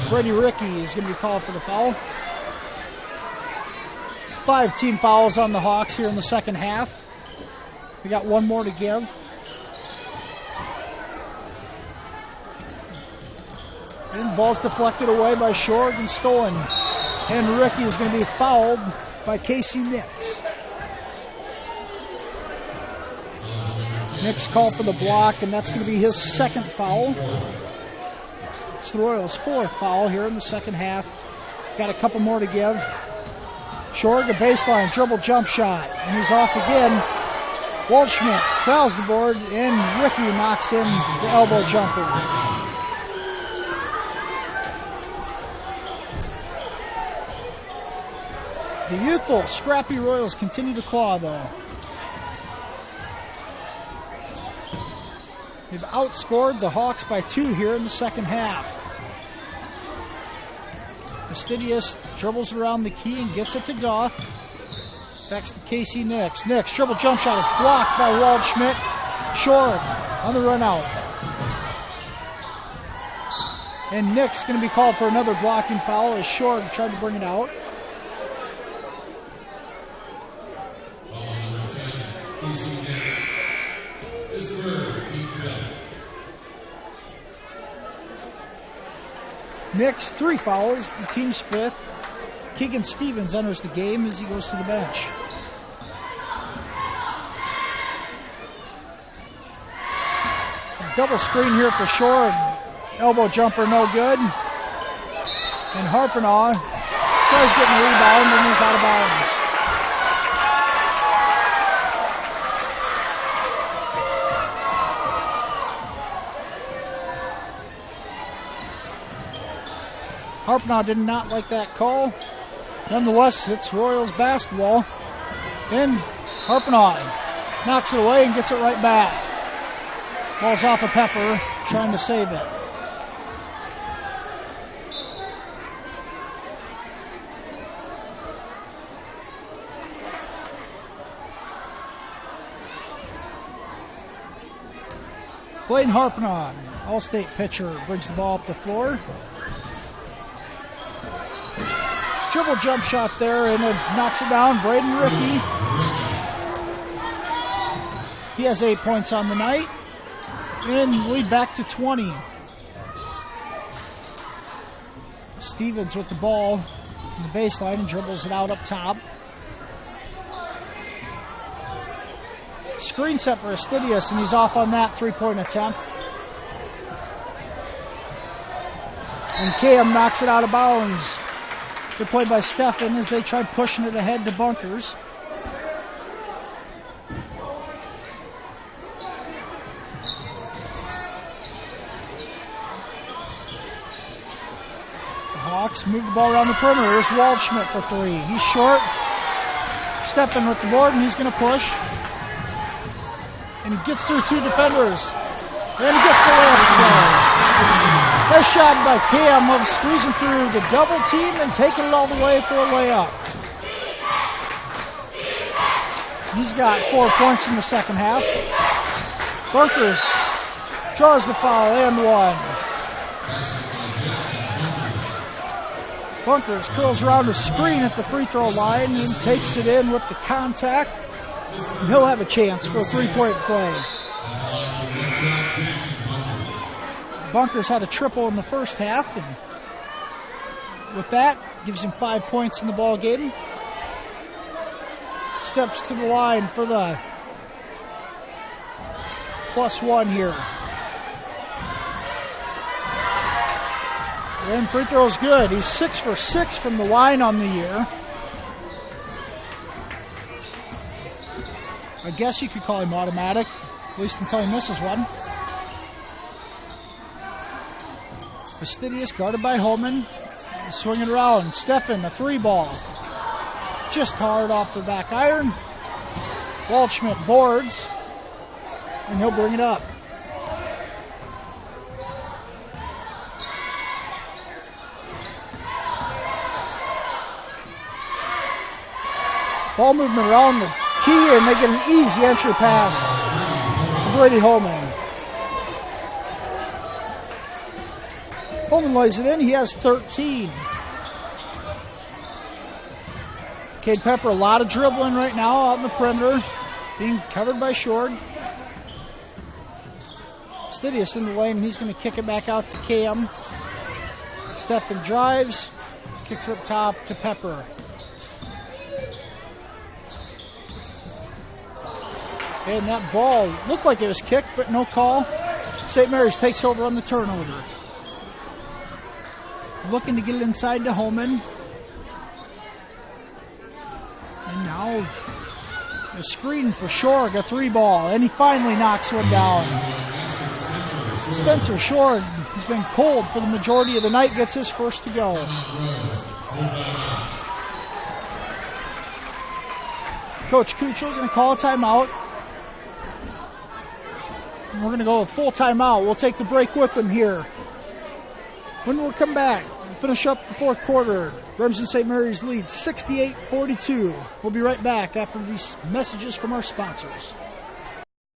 Brady Rickey is going to be called for the foul. 5 team fouls on the Hawks here in the second half. We got one more to give. And ball's deflected away by Shorg and stolen. And Rickey is going to be fouled by Casey Nix. Nix called for the block, and that's going to be his second foul. It's the Royals' 4th foul here in the second half. Got a couple more to give. Shorg, a baseline, dribble jump shot, and he's off again. Waldschmidt fouls the board, and Rickey knocks in the elbow jumper. The youthful, scrappy Royals continue to claw, though. They've outscored the Hawks by 2 here in the second half. Astidius dribbles around the key and gets it to Goff. Backs to Casey Nix. Nix, dribble jump shot is blocked by Waldschmidt. Short on the run out. And Nix going to be called for another blocking foul as Short tried to bring it out. Nix, 3 fouls, the team's 5th. Keegan Stevens enters the game as he goes to the bench. Double screen here for Shore. Elbow jumper, no good. And Harpenaugh tries getting a rebound and he's out of bounds. Harpenaugh did not like that call. Nonetheless, it's Royals basketball. And Harpenaugh knocks it away and gets it right back. Ball's off of Pepper, trying to save it. Blaine Harpnon, All-State pitcher, brings the ball up the floor. Dribble jump shot there, and it knocks it down. Braden Rickey. He has 8 points on the night. And lead back to 20. Stevens with the ball in the baseline and dribbles it out up top. Screen set for Astidius, and he's off on that three-point attempt. And Cam knocks it out of bounds. Good play by Stefan as they try pushing it ahead to Bunkers. The Hawks move the ball around the perimeter. Here's Waldschmidt for three. He's short. Stefan with the board, and he's going to push. And he gets through two defenders. And he gets the layup. Nice shot by Cam of squeezing through the double team and taking it all the way for a layup. He's got 4 points in the second half. Bunkers draws the foul and one. Bunkers curls around a screen at the free throw line and takes it in with the contact. And he'll have a chance for a three-point play. Bunkers had a triple in the first half, and with that, gives him 5 points in the ball game. Steps to the line for the +1 here. And free throw's good. He's 6 for 6 from the line on the year. I guess you could call him automatic, at least until he misses one. Fastidious guarded by Holman. Swinging around. Stefan, a three ball. Just hard off the back iron. Waldschmidt boards. And he'll bring it up. Ball movement around the key, and they get an easy entry pass to Brady Holman. Holman lays it in. He has 13. Cade Pepper, a lot of dribbling right now out in the perimeter, being covered by Short. Stidius in the lane, and he's going to kick it back out to Cam. Stefan drives, kicks up top to Pepper. And that ball looked like it was kicked, but no call. St. Mary's takes over on the turnover. Looking to get it inside to Holman. And now a screen for Shorg, a three ball, and he finally knocks one down. Spencer Shorg has been cold for the majority of the night, gets his first to go. Coach Kuchel going to call a timeout. And we're going to go a full timeout. We'll take the break with them here. When we'll come back, we'll finish up the fourth quarter. Remsen St. Mary's lead 68-42. We'll be right back after these messages from our sponsors.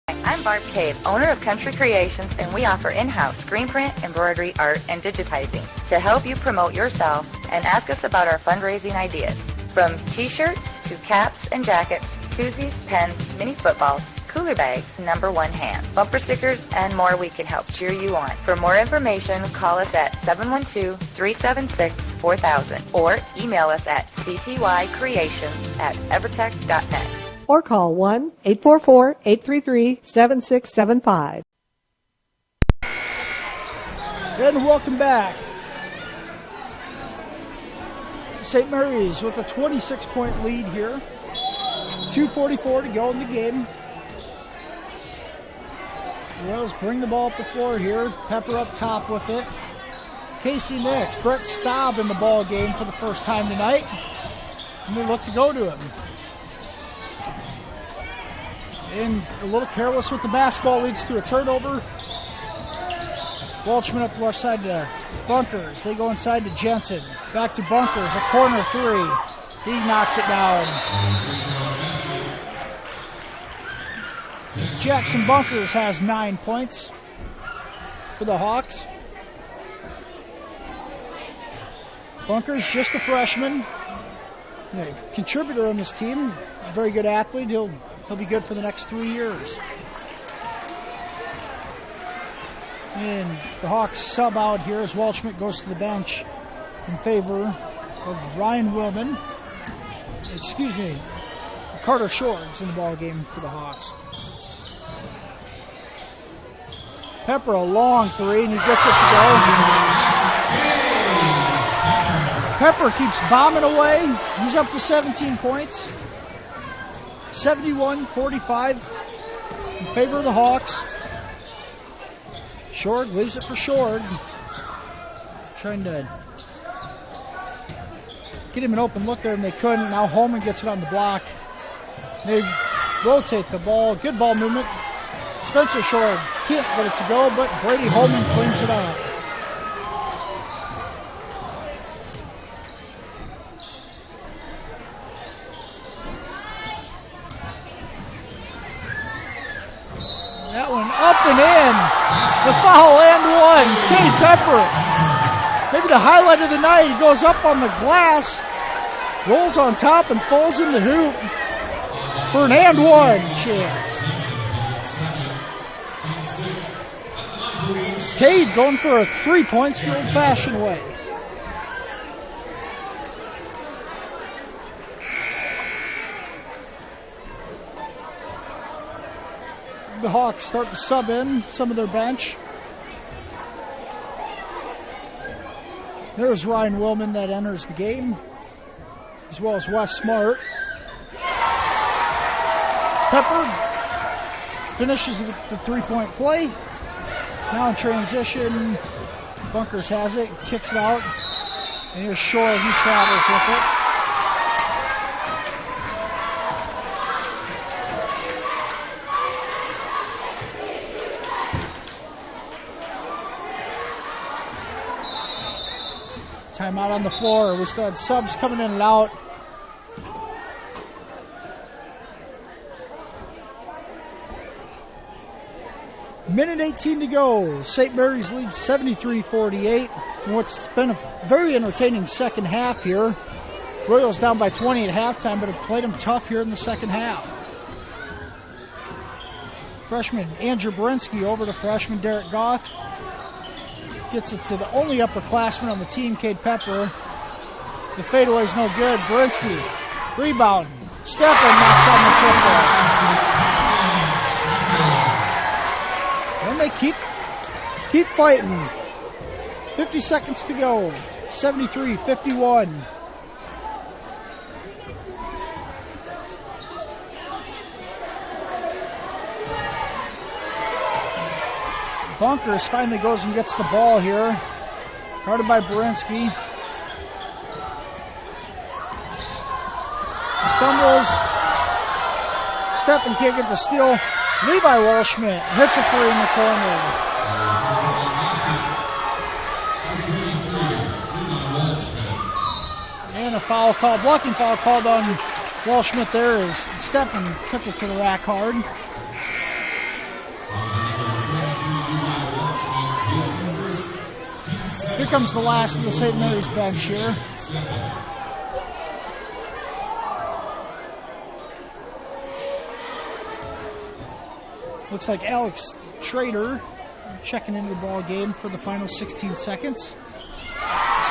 I'm Barb Cave, owner of Country Creations, and we offer in-house screen print, embroidery, art, and digitizing to help you promote yourself and ask us about our fundraising ideas. From t-shirts to caps and jackets, koozies, pens, mini footballs, cooler bags, number one hand, bumper stickers, and more, we can help cheer you on. For more information, call us at 712-376-4000 or email us at ctycreations@evertech.net. Or call 1-844-833-7675. And welcome back. St. Mary's with a 26-point lead here. 2:44 to go in the game. Royals bring the ball up the floor here. Pepper up top with it. Casey Nix, Brett Staub in the ball game for the first time tonight. And they look to go to him. And a little careless with the basketball leads to a turnover. Waldschmidt up the left side to Bunkers. They go inside to Jensen. Back to Bunkers, a corner three. He knocks it down. Jackson Bunkers has 9 points. for the Hawks. Bunker's just a freshman. Yeah, contributor on this team. Very good athlete. He'll be good for the next 3 years. And the Hawks sub out here as Walschmidt goes to the bench in favor of Ryan Willman. Excuse me, Carter Shorts in the ball game for the Hawks. Pepper a long three, and he gets it to go. Pepper keeps bombing away. He's up to 17 points. 71-45 in favor of the Hawks. Short leaves it for Short. Trying to get him an open look there, and they couldn't. Now Holman gets it on the block. They rotate the ball. Good ball movement. Spencer Short can't get it to go, but Brady Holman cleans it up. That one up and in. The foul and one. Cade Pepper. Maybe the highlight of the night. He goes up on the glass, rolls on top, and falls in the hoop for an and one chance. Cade going for a 3 points the old-fashioned way. The Hawks start to sub in some of their bench. There's Ryan Willman that enters the game, as well as Wes Smart. Pepper finishes the three-point play. Now in transition, Bunkers has it, kicks it out, and here's Shore. He travels with it. Timeout on the floor. We still had subs coming in and out. Minute 18 to go. St. Mary's leads 73-48. And what's been a very entertaining second half here. Royals down by 20 at halftime, but have played them tough here in the second half. Freshman Andrew Berinsky over to freshman Derek Goff. Gets it to the only upperclassman on the team, Cade Pepper. The fadeaway's no good. Berinsky, rebound. Stefan knocks on the triple. And they keep fighting. 50 seconds to go. 73-51. Bunkers finally goes and gets the ball here. Guarded by Berinsky. He stumbles. Stefan can't get the steal. Levi Walschmidt hits a three in the corner. And a foul call, blocking foul called on Walschmidt there as Stefan took it to the rack hard. Here comes the last of the St. Mary's bench here. Looks like Alex Trader checking into the ball game for the final 16 seconds.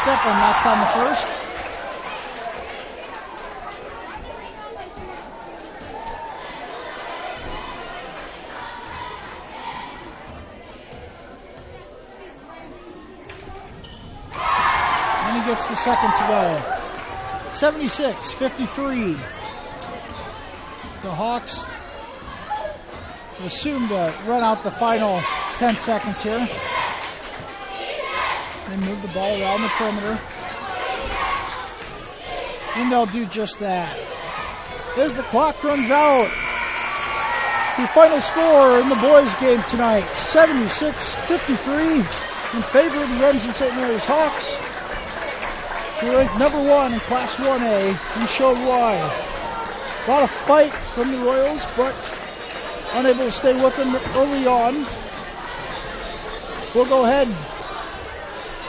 Stefan knocks down the first. And he gets the second to go. 76-53. The Hawks assume to run out the final 10 seconds here. They move the ball around the perimeter. And they'll do just that. As the clock runs out, the final score in the boys' game tonight, 76-53 in favor of the Remsen St. Mary's Hawks. They're ranked number 1 in Class 1A and showed why. A lot of fight from the Royals, but unable to stay with them early on. We'll go ahead,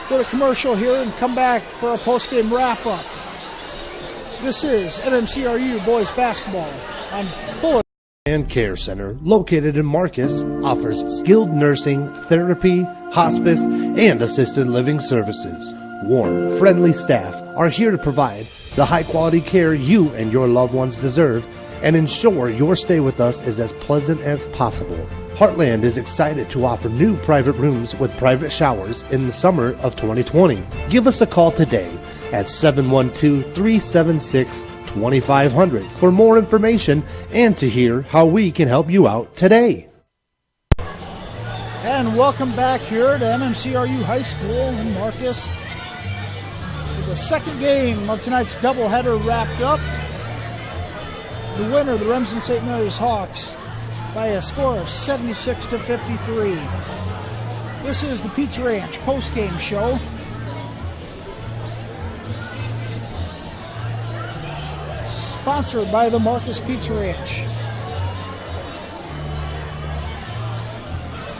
go to commercial here, and come back for a post-game wrap-up. This is MMCRU Boys Basketball on Fuller and Care Center, located in Marcus, offers skilled nursing, therapy, hospice, and assisted living services. Warm, friendly staff are here to provide the high-quality care you and your loved ones deserve and ensure your stay with us is as pleasant as possible. Heartland is excited to offer new private rooms with private showers in the summer of 2020. Give us a call today at 712-376-2500 for more information and to hear how we can help you out today. And welcome back here to MMCRU High School in Marcus. The second game of tonight's doubleheader wrapped up. The winner, the Remsen St. Mary's Hawks, by a score of 76-53. This is the Pizza Ranch post-game show. Sponsored by the Marcus Pizza Ranch.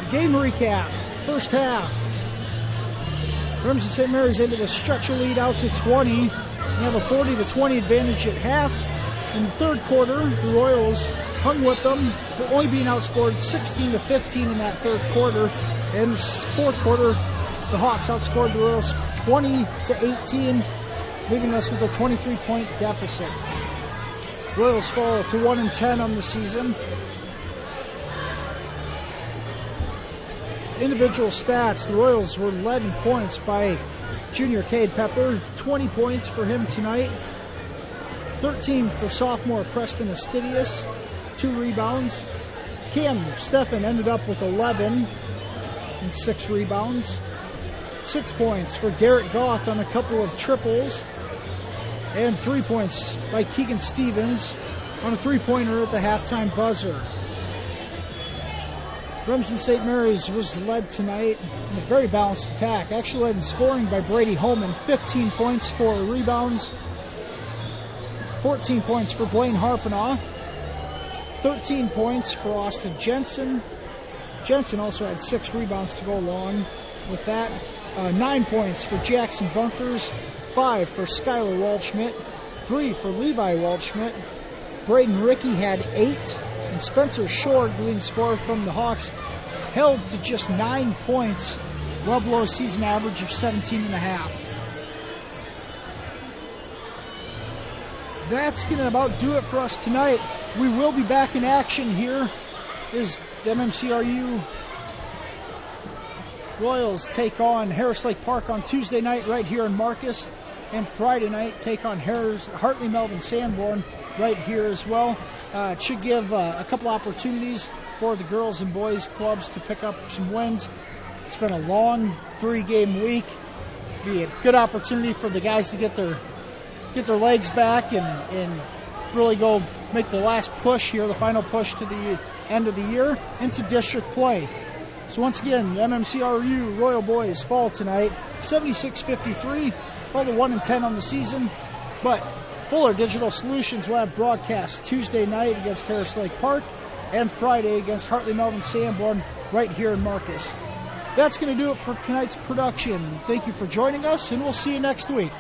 The game recap, first half. Remsen St. Mary's able to stretch a lead out to 20 and have a 40-20 advantage at half. In the third quarter, the Royals hung with them, but only being outscored 16-15 in that third quarter. In the fourth quarter, the Hawks outscored the Royals 20-18, leaving us with a 23-point deficit. Royals fall to 1-10 on the season. Individual stats, the Royals were led in points by junior Cade Pepper, 20 points for him tonight. 13 for sophomore Preston Astidius, 2 rebounds. Cam Steffen ended up with 11 and 6 rebounds. 6 points for Derek Goff on a couple of triples. And 3 points by Keegan Stevens on a three-pointer at the halftime buzzer. Remsen St. Mary's was led tonight in a very balanced attack. Actually led in scoring by Brady Holman, 15 points, 4 rebounds. 14 points for Blaine Harpenaugh. 13 points for Austin Jensen. Jensen also had 6 rebounds to go along with that. 9 points for Jackson Bunkers. 5 for Skylar Waldschmidt. 3 for Levi Waldschmidt. Braden Rickey had 8. And Spencer Short, the leading scorer from the Hawks, held to just 9 points, well below a season average of 17.5. That's going to about do it for us tonight. We will be back in action here as the MMCRU Royals take on Harris Lake Park on Tuesday night right here in Marcus, and Friday night take on Hartley Melvin Sanborn right here as well. It should give a couple opportunities for the girls and boys clubs to pick up some wins. It's been a long 3-game week. Be a good opportunity for the guys to get their legs back and really go make the last push here, the final push to the end of the year into district play. So once again, the MMCRU Royal Boys fall tonight, 76-53, fall to 1-10 on the season. But Fuller Digital Solutions will have broadcast Tuesday night against Harris Lake Park and Friday against Hartley Melvin Sanborn right here in Marcus. That's going to do it for tonight's production. Thank you for joining us, and we'll see you next week.